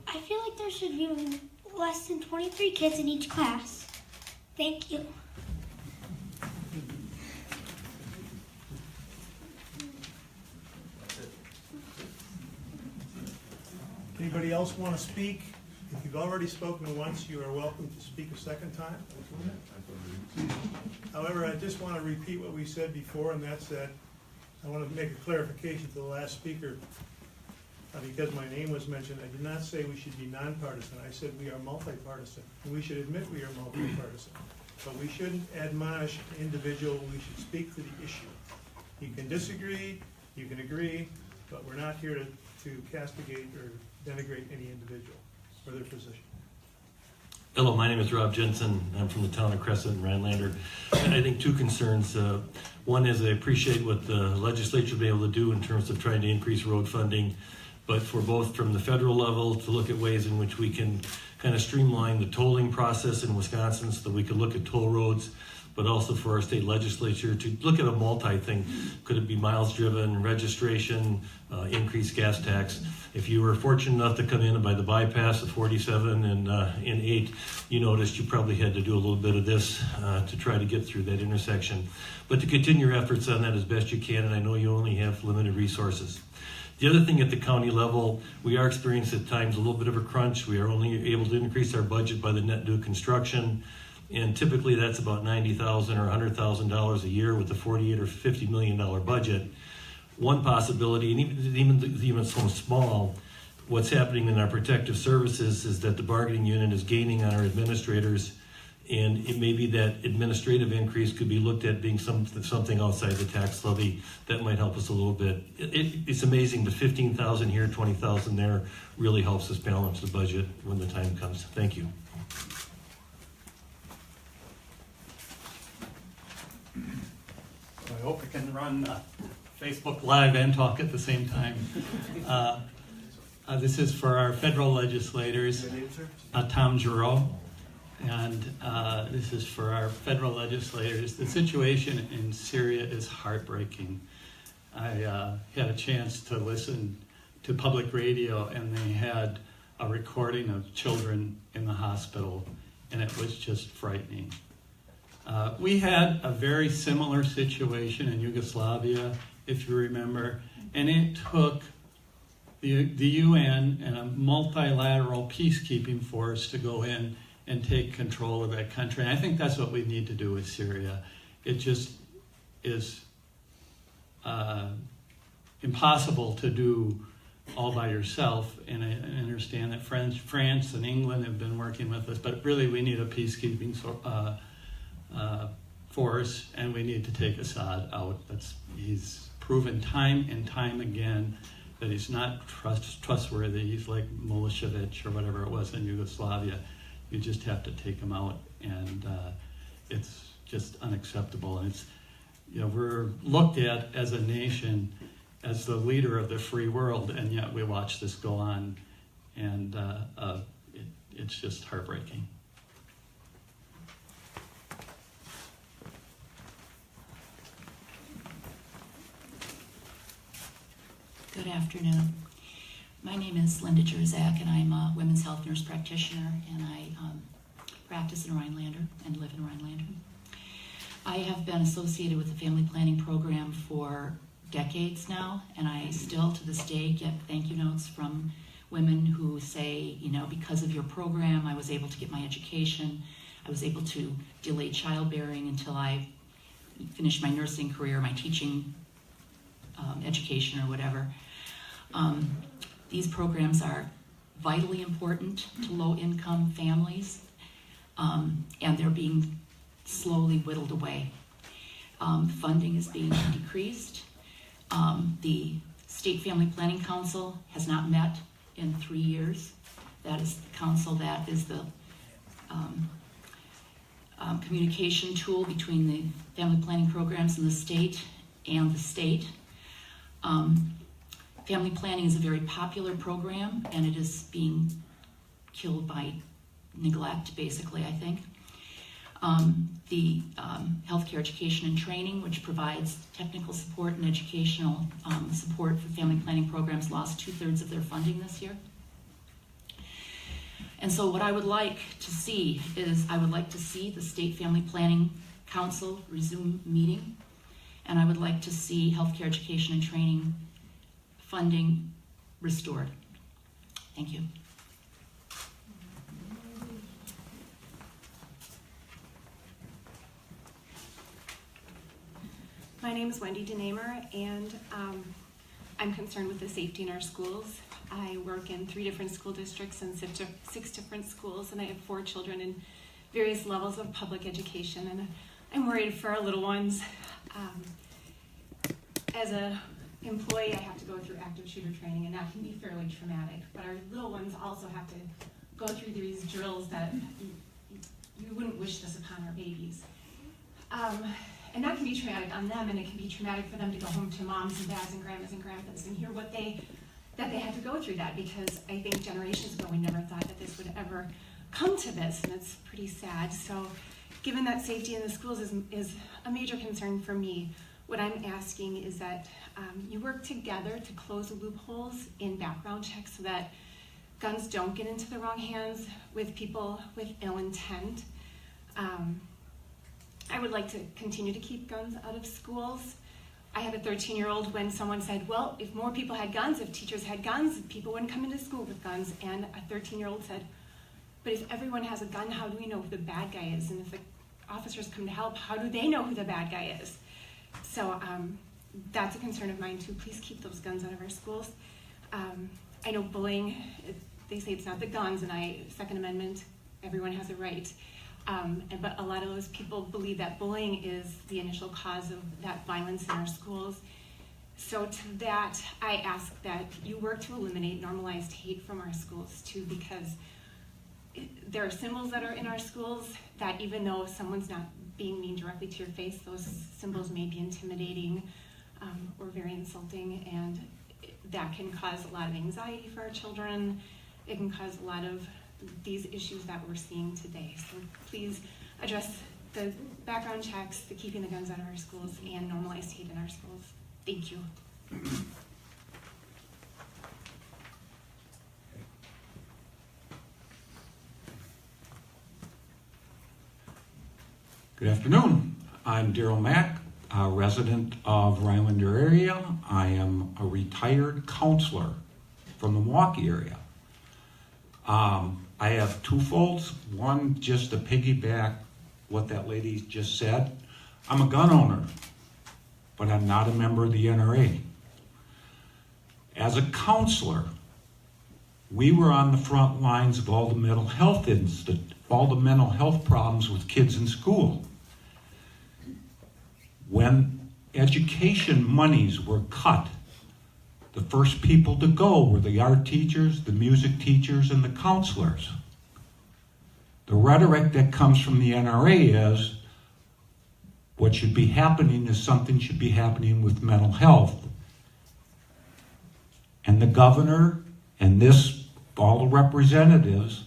I feel like there should be less than 23 kids in each class. Thank you. Anybody else want to speak? If you've You've already spoken once. You are welcome to speak a second time. However, I just want to repeat what we said before, and that's that I want to make a clarification to the last speaker. Because my name was mentioned, I did not say we should be nonpartisan. I said we are multipartisan, and we should admit we are multipartisan. But we shouldn't admonish an individual. We should speak to the issue. You can disagree, you can agree, but we're not here to castigate or denigrate any individual or their position. Hello, my name is Rob Jensen. I'm from the town of Crescent and Rhinelander. And I think two concerns. One is I appreciate what the legislature will be able to do in terms of trying to increase road funding, but for both from the federal level to look at ways in which we can kind of streamline the tolling process in Wisconsin so that we could look at toll roads, but also for our state legislature to look at a multi-thing. Could it be miles driven, registration, increased gas tax? If you were fortunate enough to come in by the bypass of 47 and in 8, you noticed you probably had to do a little bit of this to try to get through that intersection. But to continue your efforts on that as best you can, and I know you only have limited resources. The other thing at the county level, we are experiencing at times a little bit of a crunch. We are only able to increase our budget by the net new construction. And typically that's about $90,000 or $100,000 a year with a $48 or $50 million budget. One possibility, and even so small, what's happening in our protective services is that the bargaining unit is gaining on our administrators, and it may be that administrative increase could be looked at being something outside the tax levy that might help us a little bit. It's amazing, but $15,000 here, $20,000 there really helps us balance the budget when the time comes. Thank you. I hope I can run Facebook Live and talk at the same time. This is for our federal legislators, Tom Giroux, and this is for our federal legislators. The situation in Syria is heartbreaking. I had a chance to listen to public radio, and they had a recording of children in the hospital, and it was just frightening. We had a very similar situation in Yugoslavia, if you remember, and it took the UN and a multilateral peacekeeping force to go in and take control of that country. And I think that's what we need to do with Syria. It just is impossible to do all by yourself, and I understand that France and England have been working with us, but really we need a peacekeeping force, and we need to take Assad out. He's proven time and time again that he's not trustworthy. He's like Milosevic or whatever it was in Yugoslavia. You just have to take him out, and it's just unacceptable. And we're looked at as a nation as the leader of the free world, and yet we watch this go on, and it's just heartbreaking. Good afternoon. My name is Linda Jerzak, and I'm a women's health nurse practitioner, and I practice in Rhinelander and live in Rhinelander. I have been associated with the family planning program for decades now, and I still to this day get thank you notes from women who say, because of your program, I was able to get my education, I was able to delay childbearing until I finished my nursing career, my teaching education or whatever. These programs are vitally important to low-income families, and they're being slowly whittled away. Funding is being decreased. The State Family Planning Council has not met in 3 years. That is the council that is the communication tool between the family planning programs in the state and the state. Family planning is a very popular program, and it is being killed by neglect, basically, I think. The healthcare education and training, which provides technical support and educational support for family planning programs, lost 2/3 of their funding this year. And so what I would like to see is, I would like to see the State Family Planning Council resume meeting, and I would like to see healthcare education and training funding restored. Thank you. My name is Wendy DeNamer, and I'm concerned with the safety in our schools. I work in 3 different school districts and 6 different schools, and I have 4 children in various levels of public education, and I'm worried for our little ones. As an employee, I have to go through active shooter training, and that can be fairly traumatic, but our little ones also have to go through these drills that you wouldn't wish this upon our babies. And that can be traumatic on them, and it can be traumatic for them to go home to moms and dads and grandmas and grandpas and hear that they had to go through that, because I think generations ago we never thought that this would ever come to this, and it's pretty sad. So given that safety in the schools is a major concern for me, what I'm asking is that you work together to close the loopholes in background checks so that guns don't get into the wrong hands with people with ill intent. I would like to continue to keep guns out of schools. I had a 13-year-old when someone said, well, if more people had guns, if teachers had guns, people wouldn't come into school with guns. And a 13-year-old said, but if everyone has a gun, how do we know who the bad guy is? And if the officers come to help, how do they know who the bad guy is? So that's a concern of mine too. Please keep those guns out of our schools. I know bullying, they say it's not the guns, and Second Amendment, everyone has a right. But a lot of those people believe that bullying is the initial cause of that violence in our schools. So to that, I ask that you work to eliminate normalized hate from our schools too, because there are symbols that are in our schools that even though someone's not being mean directly to your face, those symbols may be intimidating or very insulting, and that can cause a lot of anxiety for our children. It can cause a lot of these issues that we're seeing today. So please address the background checks, the keeping the guns out of our schools, and normalized hate in our schools. Thank you. Good afternoon. I'm Daryl Mack, a resident of Rhinelander area. I am a retired counselor from the Milwaukee area. I have twofolds. One, just to piggyback what that lady just said. I'm a gun owner, but I'm not a member of the NRA. As a counselor, we were on the front lines of all the mental health problems with kids in school. When education monies were cut, the first people to go were the art teachers, the music teachers, and the counselors. The rhetoric that comes from the NRA is what should be happening is something should be happening with mental health. And the governor and all the representatives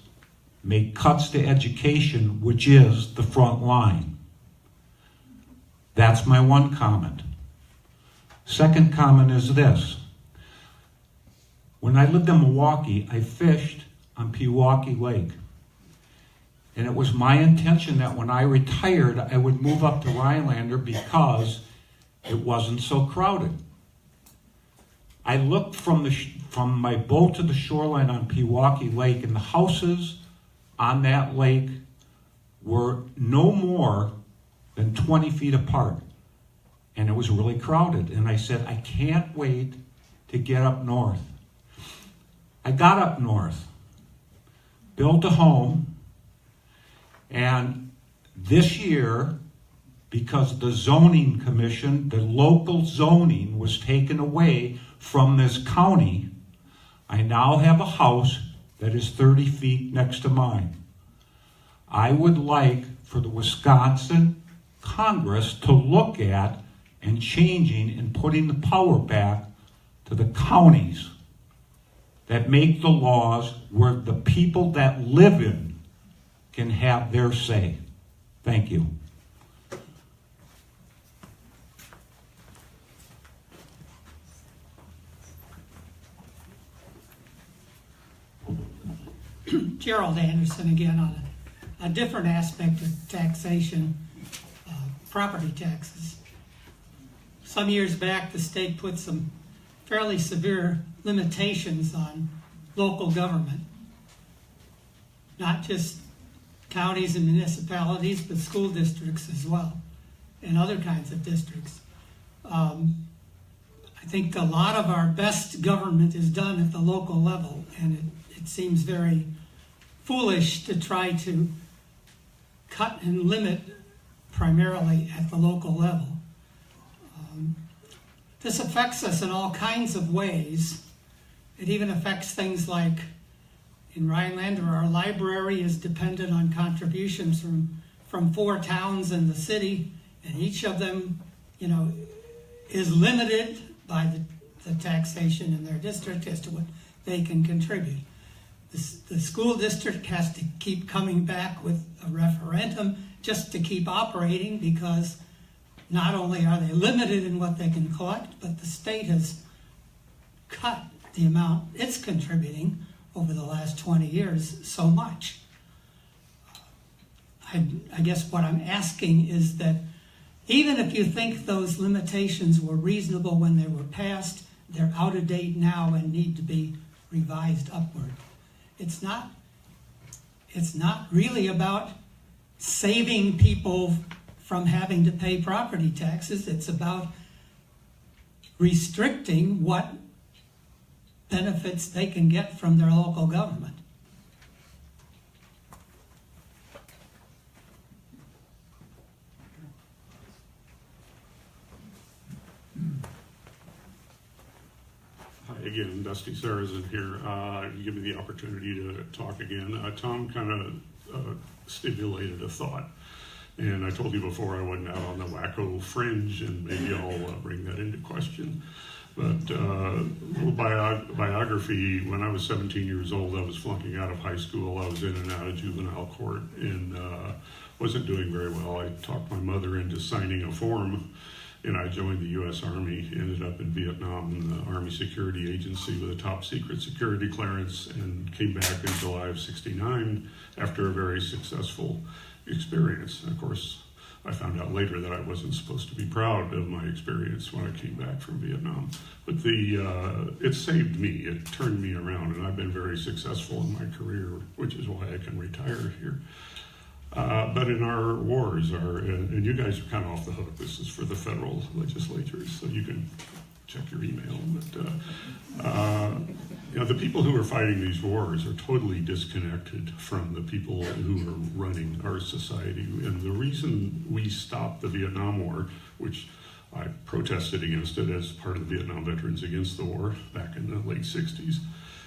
make cuts to education, which is the front line. That's my one comment. Second comment is this. When I lived in Milwaukee, I fished on Pewaukee Lake. And it was my intention that when I retired, I would move up to Rhinelander because it wasn't so crowded. I looked from my boat to the shoreline on Pewaukee Lake, and the houses on that lake were no more than 20 feet apart. And it was really crowded. And I said, I can't wait to get up north. I got up north, built a home, and this year, because the zoning commission, the local zoning was taken away from this county, I now have a house that is 30 feet next to mine. I would like for the Wisconsin Congress to look at and changing and putting the power back to the counties that make the laws where the people that live in can have their say. Thank you. Gerald Anderson again on a different aspect of taxation, property taxes. Some years back, the state put some fairly severe limitations on local government, not just counties and municipalities, but school districts as well, and other kinds of districts. I think a lot of our best government is done at the local level, and it seems very foolish to try to cut and limit primarily at the local level. This affects us in all kinds of ways. It even affects things like in Rhinelander, our library is dependent on contributions from 4 towns in the city, and each of them, is limited by the taxation in their district as to what they can contribute. The school district has to keep coming back with a referendum just to keep operating, because not only are they limited in what they can collect, but the state has cut the amount it's contributing over the last 20 years so much. I guess what I'm asking is that even if you think those limitations were reasonable when they were passed, they're out of date now and need to be revised upward. It's not really about saving people from having to pay property taxes. It's about restricting what benefits they can get from their local government. Hi again, Dusty Sarrazin here. You give me the opportunity to talk again. Tom kind of stimulated a thought. And I told you before I wasn't out on the wacko fringe, and maybe I'll bring that into question. But a little biography, when I was 17 years old, I was flunking out of high school. I was in and out of juvenile court and wasn't doing very well. I talked my mother into signing a form, and I joined the U.S. Army, ended up in Vietnam in the Army Security Agency with a top secret security clearance, and came back in July of '69 after a very successful experience. And of course, I found out later that I wasn't supposed to be proud of my experience when I came back from Vietnam. But it saved me, it turned me around, and I've been very successful in my career, which is why I can retire here. But in our wars, and you guys are kind of off the hook, this is for the federal legislatures, so you can check your email. But the people who are fighting these wars are totally disconnected from the people who are running our society. And the reason we stopped the Vietnam War, which I protested against it as part of the Vietnam Veterans Against the War back in the late 60s,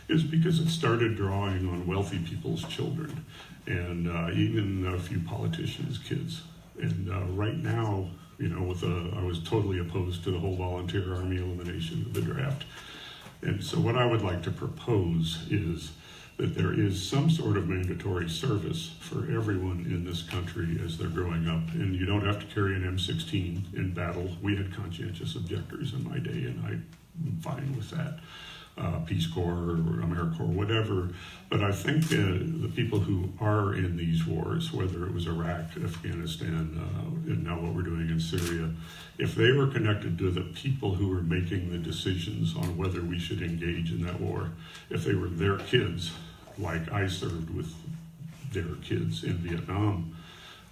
is because it started drawing on wealthy people's children and even a few politicians' kids. And right now, I was totally opposed to the whole volunteer army elimination of the draft. And so what I would like to propose is that there is some sort of mandatory service for everyone in this country as they're growing up. And you don't have to carry an M16 in battle. We had conscientious objectors in my day, and I'm fine with that. Peace Corps or AmeriCorps, whatever. But I think the people who are in these wars, whether it was Iraq, Afghanistan, and now what we're doing in Syria, if they were connected to the people who were making the decisions on whether we should engage in that war, if they were their kids, like I served with their kids in Vietnam,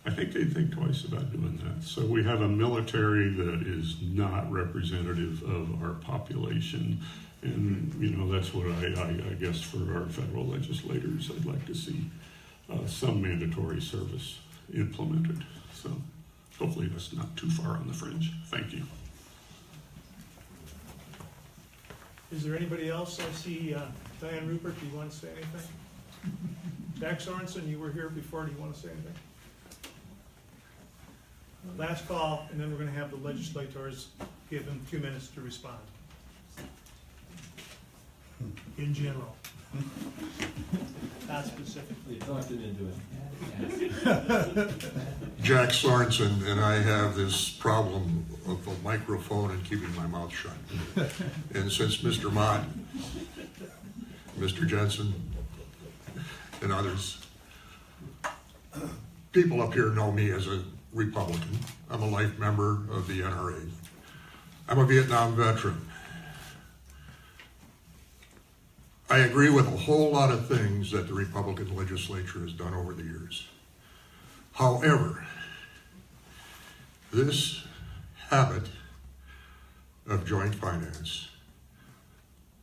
I think they'd think twice about doing that. So we have a military that is not representative of our population. And, that's what I guess for our federal legislators, I'd like to see some mandatory service implemented. So hopefully that's not too far on the fringe. Thank you. Is there anybody else? I see Diane Rupert. Do you want to say anything? Jack Sorensen, you were here before. Do you want to say anything? Last call, and then we're going to have the legislators give them 2 minutes to respond. In general. Not specifically. Jack Sorensen, and I have this problem of the microphone and keeping my mouth shut. And since Mr. Mott, Mr. Jensen, and others, people up here know me as a Republican. I'm a life member of the NRA. I'm a Vietnam veteran. I agree with a whole lot of things that the Republican legislature has done over the years. However, this habit of joint finance,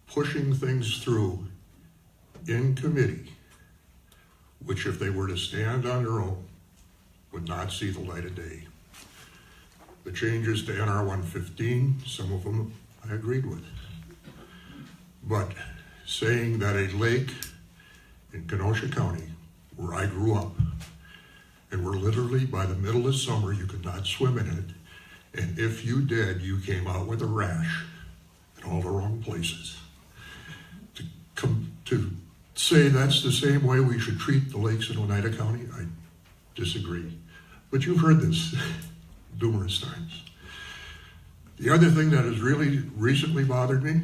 pushing things through in committee, which if they were to stand on their own, would not see the light of day. The changes to NR 115, some of them I agreed with. But saying that a lake in Kenosha County, where I grew up, and where literally by the middle of summer you could not swim in it, and if you did, you came out with a rash in all the wrong places. To say that's the same way we should treat the lakes in Oneida County, I disagree. But you've heard this numerous times. The other thing that has really recently bothered me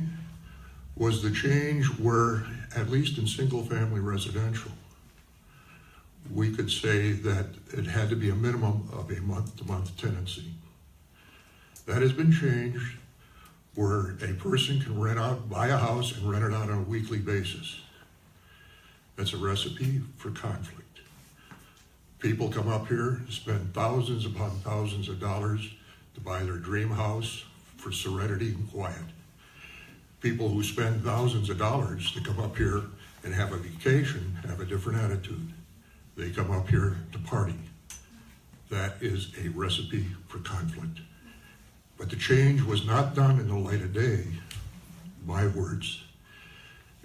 was the change where, at least in single-family residential, we could say that it had to be a minimum of a month-to-month tenancy. That has been changed where a person can buy a house and rent it out on a weekly basis. That's a recipe for conflict. People come up here, spend thousands upon thousands of dollars to buy their dream house for serenity and quiet. People who spend thousands of dollars to come up here and have a vacation have a different attitude. They come up here to party. That is a recipe for conflict. But the change was not done in the light of day, my words.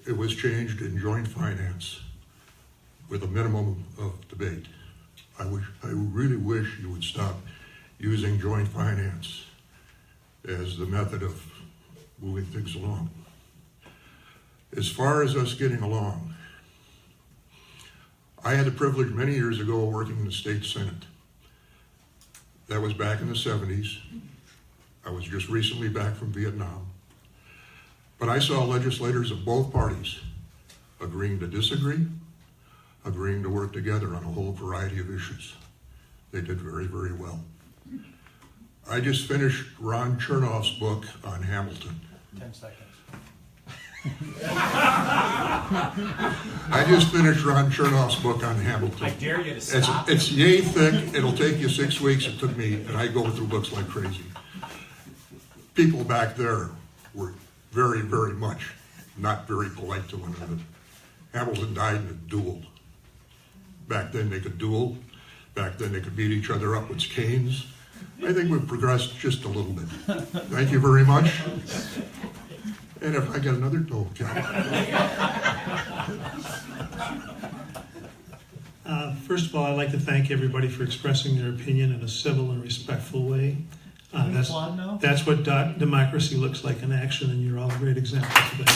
It was changed in joint finance with a minimum of debate. I really wish you would stop using joint finance as the method of moving things along. As far as us getting along, I had the privilege many years ago of working in the state Senate. That was back in the 70s. I was just recently back from Vietnam. But I saw legislators of both parties agreeing to disagree, agreeing to work together on a whole variety of issues. They did very, very well. I just finished Ron Chernoff's book on Hamilton. 10 seconds. I just finished Ron Chernoff's book on Hamilton. I dare you to stop. It's yay thick. It'll take you 6 weeks. It took me, and I go through books like crazy. People back there were very, very much not very polite to one another. Hamilton died in a duel. Back then they could duel. Back then they could beat each other up with canes. I think we've progressed just a little bit. Thank you very much. And if I get another First of all, I'd like to thank everybody for expressing their opinion in a civil and respectful way. That's what democracy looks like in action, and you're all a great example of that.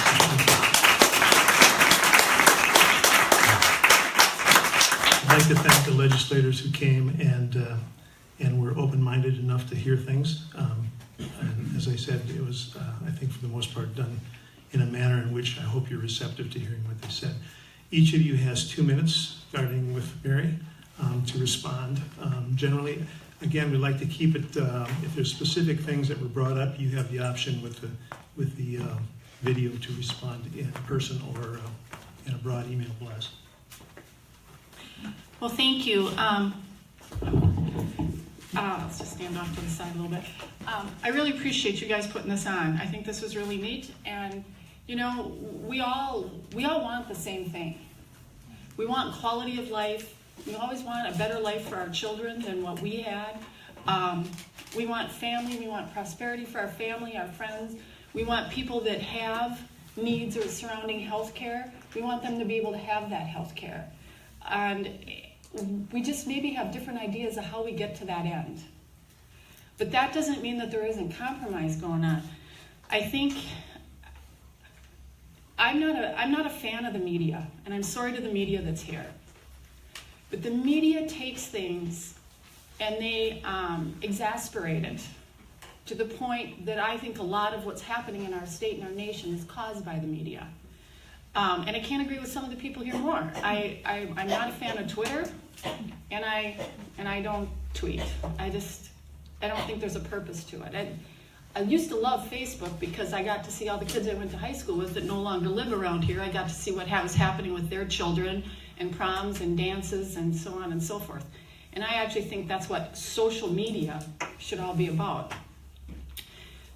I'd like to thank the legislators who came and were open-minded enough to hear things. And as I said, it was, I think, for the most part, done in a manner in which I hope you're receptive to hearing what they said. Each of you has 2 minutes, starting with Mary, to respond. Generally, again, we like to keep it, if there's specific things that were brought up, you have the option with the video to respond in person or in a broad email blast. Well, thank you. Let's just stand off to the side a little bit. I really appreciate you guys putting this on. I think this was really neat, and you know, we all want the same thing. We want quality of life. We always want a better life for our children than what we had. We want family. We want prosperity for our family, our friends. We want people that have needs or surrounding health care. We want them to be able to have that health care. And we just maybe have different ideas of how we get to that end. But that doesn't mean that there isn't compromise going on. I think I'm not a fan of the media, and I'm sorry to the media that's here. But the media takes things and they exasperate it to the point that I think a lot of what's happening in our state and our nation is caused by the media. And I can't agree with some of the people here more. I'm not a fan of Twitter, and I don't tweet. I don't think there's a purpose to it. I used to love Facebook because I got to see all the kids I went to high school with that no longer live around here. I got to see what was happening with their children and proms and dances and so on and so forth. And I actually think that's what social media should all be about.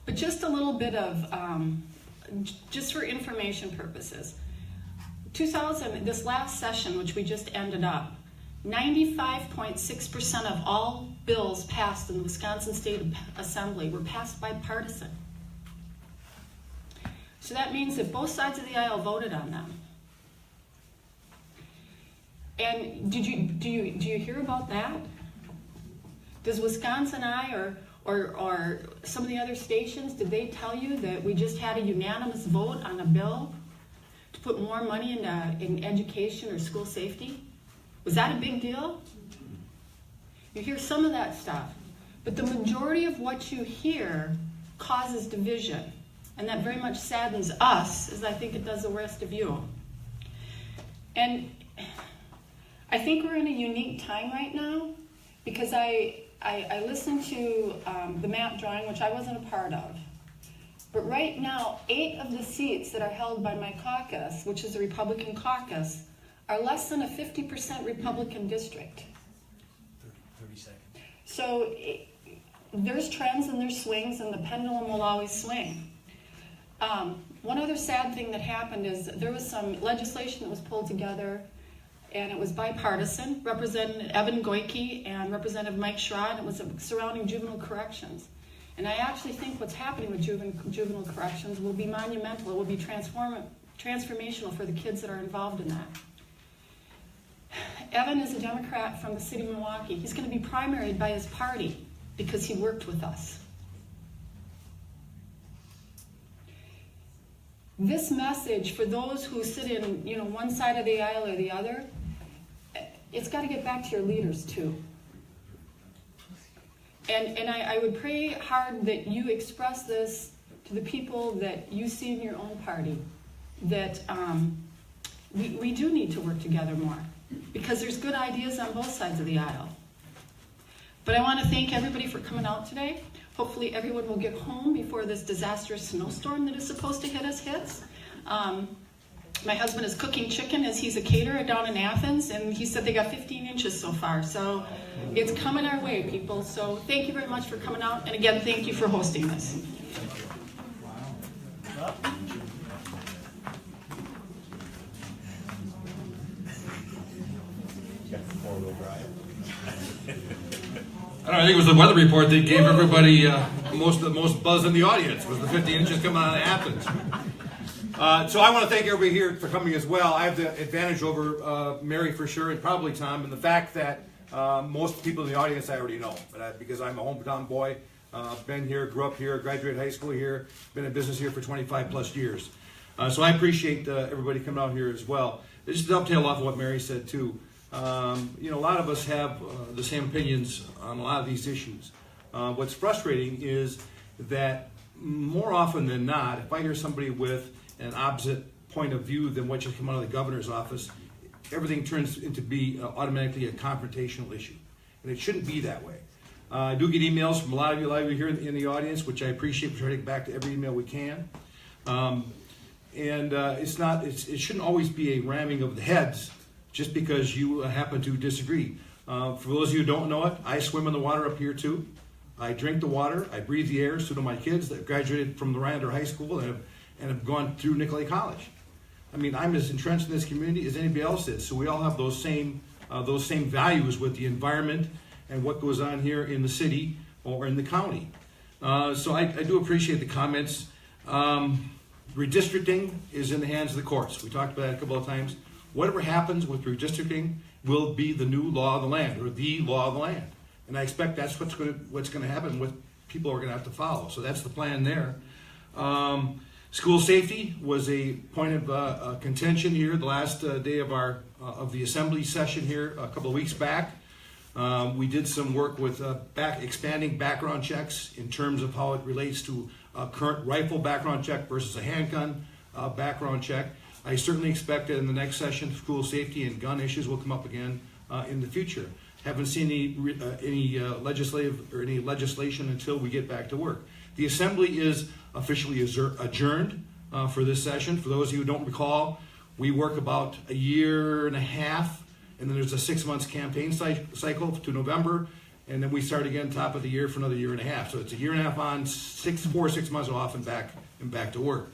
But just a little bit of, just for information purposes. This last session, which we just ended up, 95.6% of all bills passed in the Wisconsin State Assembly were passed bipartisan. So that means that both sides of the aisle voted on them. And do you hear about that? Does Wisconsin Eye or some of the other stations, did they tell you that we just had a unanimous vote on a bill to put more money in education or school safety? Was that a big deal? You hear some of that stuff, but the majority of what you hear causes division, and that very much saddens us, as I think it does the rest of you. And I think we're in a unique time right now, because I listened to the map drawing, which I wasn't a part of. But right now, 8 of the seats that are held by my caucus, which is the Republican caucus, are less than a 50% Republican district. 30 seconds. So there's trends and there's swings, and the pendulum will always swing. One other sad thing that happened is there was some legislation that was pulled together, and it was bipartisan. Representative Evan Goyke and Representative Mike Schrod. It was surrounding juvenile corrections. And I actually think what's happening with juvenile corrections will be monumental. It will be transformational for the kids that are involved in that. Evan is a Democrat from the city of Milwaukee. He's going to be primaried by his party because he worked with us. This message, for those who sit in one side of the aisle or the other, it's got to get back to your leaders too. And I would pray hard that you express this to the people that you see in your own party, that we do need to work together more, because there's good ideas on both sides of the aisle. But I want to thank everybody for coming out today. Hopefully everyone will get home before this disastrous snowstorm that is supposed to hit us hits. My husband is cooking chicken, as he's a caterer down in Athens, and he said they got 15 inches so far. So it's coming our way, people. So thank you very much for coming out. And again, thank you for hosting this. I don't know, I think it was the weather report that gave everybody the most buzz in the audience, was the 15 inches coming out of Athens. So I want to thank everybody here for coming as well. I have the advantage over Mary for sure, and probably Tom, and the fact that most people in the audience I already know, because I'm a hometown boy, been here, grew up here, graduated high school here, been in business here for 25 plus years. So I appreciate everybody coming out here as well. Just to dovetail off of what Mary said too. A lot of us have the same opinions on a lot of these issues. What's frustrating is that more often than not, if I hear somebody with an opposite point of view than what just come out of the governor's office, everything turns into be automatically a confrontational issue. And it shouldn't be that way. I do get emails from a lot of you here in the audience, which I appreciate. We try to get back to every email we can. It shouldn't always be a ramming of the heads just because you happen to disagree. For those of you who don't know it, I swim in the water up here too. I drink the water, I breathe the air. So do my kids that graduated from Lander High School and have gone through Nicolay College. I mean, I'm as entrenched in this community as anybody else is. So we all have those same values with the environment and what goes on here in the city or in the county. So I do appreciate the comments. Redistricting is in the hands of the courts. We talked about that a couple of times. Whatever happens with redistricting will be the new law of the land, or the law of the land. And I expect that's what's going to happen, what people are going to have to follow. So that's the plan there. School safety was a point of contention here the last day of the assembly session here a couple of weeks back. We did some work with expanding background checks in terms of how it relates to a current rifle background check versus a handgun background check. I certainly expect that in the next session, school safety and gun issues will come up again in the future. Haven't seen any legislation until we get back to work. The assembly is officially adjourned for this session. For those of you who don't recall, we work about a year and a half, and then there's a 6 months campaign cycle to November, and then we start again top of the year for another year and a half. So it's a year and a half on, 6 months off, and back to work.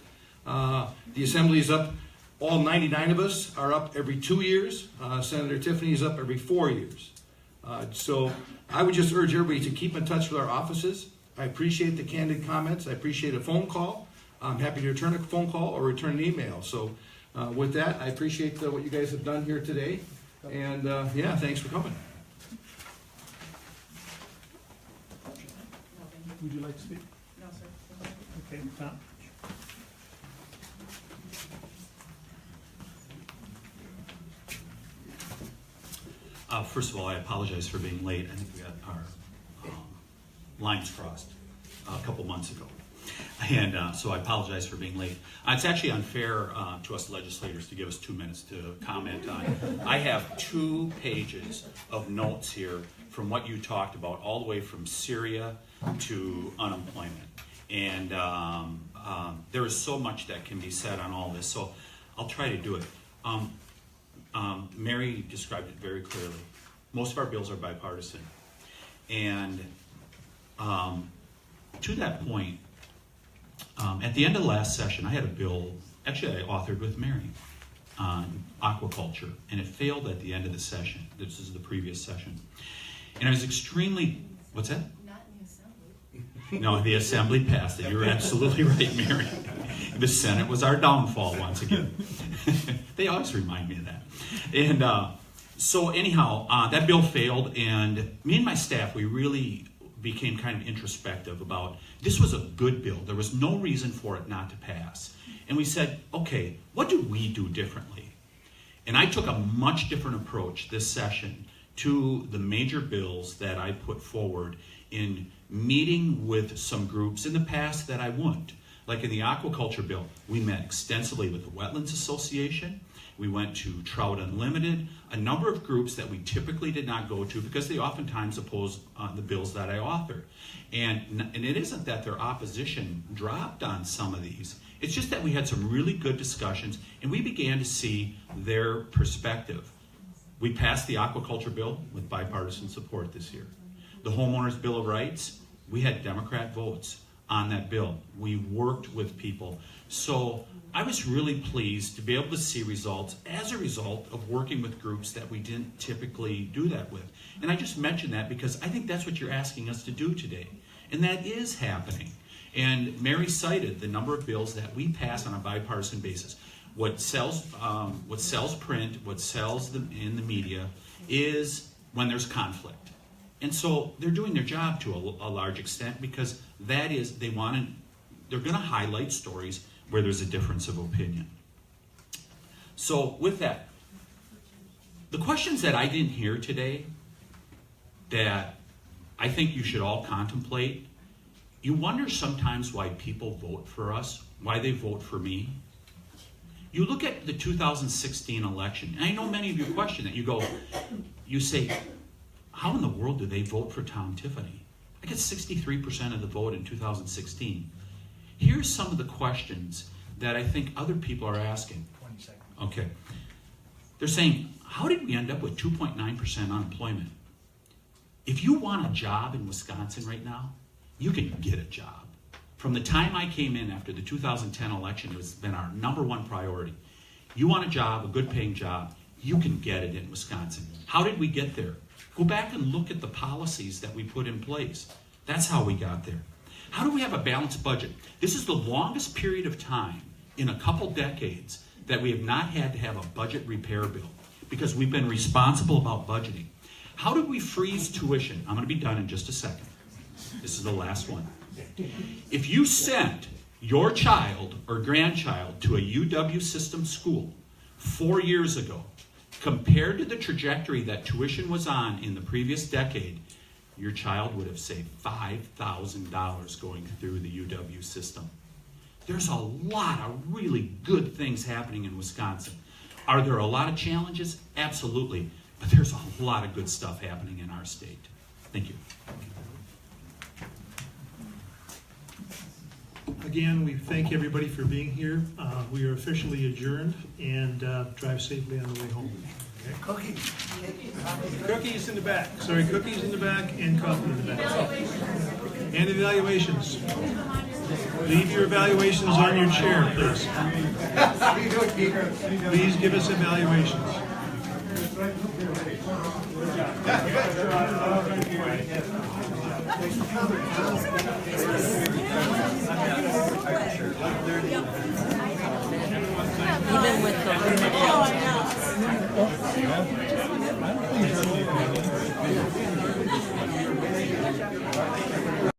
The assembly is up. All 99 of us are up every 2 years. Senator Tiffany is up every 4 years. So I would just urge everybody to keep in touch with our offices. I appreciate the candid comments. I appreciate a phone call. I'm happy to return a phone call or return an email. So with that, I appreciate what you guys have done here today. And yeah, thanks for coming. Would you like to speak? No, sir. Okay, Tom. First of all, I apologize for being late. I think we got our lines crossed a couple months ago. And so I apologize for being late. It's actually unfair to us legislators to give us 2 minutes to comment on. I have 2 pages of notes here from what you talked about, all the way from Syria to unemployment. And there is so much that can be said on all this, so I'll try to do it. Mary described it very clearly. Most of our bills are bipartisan. And to that point, at the end of the last session, I had a bill, actually I authored with Mary, on aquaculture, and it failed at the end of the session. This is the previous session. And I was extremely, what's that? Not in the assembly. No, the assembly passed it. You're absolutely right, Mary. The Senate was our downfall once again. They always remind me of that. And so anyhow, that bill failed, and me and my staff, we really became kind of introspective about, this was a good bill. There was no reason for it not to pass. And we said, okay, what do we do differently? And I took a much different approach this session to the major bills that I put forward in meeting with some groups in the past that I wouldn't. Like in the aquaculture bill, we met extensively with the Wetlands Association. We went to Trout Unlimited, a number of groups that we typically did not go to because they oftentimes oppose the bills that I authored. And it isn't that their opposition dropped on some of these. It's just that we had some really good discussions, and we began to see their perspective. We passed the aquaculture bill with bipartisan support this year. The Homeowners Bill of Rights, we had Democrat votes on that bill. We worked with people. So I was really pleased to be able to see results as a result of working with groups that we didn't typically do that with. And I just mentioned that because I think that's what you're asking us to do today. And that is happening. And Mary cited the number of bills that we pass on a bipartisan basis. What sells print, what sells in the media is when there's conflict. And so they're doing their job to a large extent because that is, they're going to highlight stories where there's a difference of opinion. So with that, the questions that I didn't hear today that I think you should all contemplate, you wonder sometimes why people vote for us, why they vote for me. You look at the 2016 election, and I know many of you question that. You say, how in the world do they vote for Tom Tiffany? I get 63% of the vote in 2016. Here's some of the questions that I think other people are asking. 20 seconds. Okay. They're saying, how did we end up with 2.9% unemployment? If you want a job in Wisconsin right now, you can get a job. From the time I came in after the 2010 election, it has been our #1 priority. You want a job, a good paying job, you can get it in Wisconsin. How did we get there? Go back and look at the policies that we put in place. That's how we got there. How do we have a balanced budget? This is the longest period of time in a couple decades that we have not had to have a budget repair bill because we've been responsible about budgeting. How did we freeze tuition? I'm going to be done in just a second. This is the last one. If you sent your child or grandchild to a UW system school 4 years ago, compared to the trajectory that tuition was on in the previous decade, your child would have saved $5,000 going through the UW system. There's a lot of really good things happening in Wisconsin. Are there a lot of challenges? Absolutely. But there's a lot of good stuff happening in our state. Thank you. Again, we thank everybody for being here. We are officially adjourned, and drive safely on the way home. Okay. Cookies in the back. Sorry, cookies in the back and coffee in the back. And evaluations. Leave your evaluations on your chair, please. Please give us evaluations. Even with the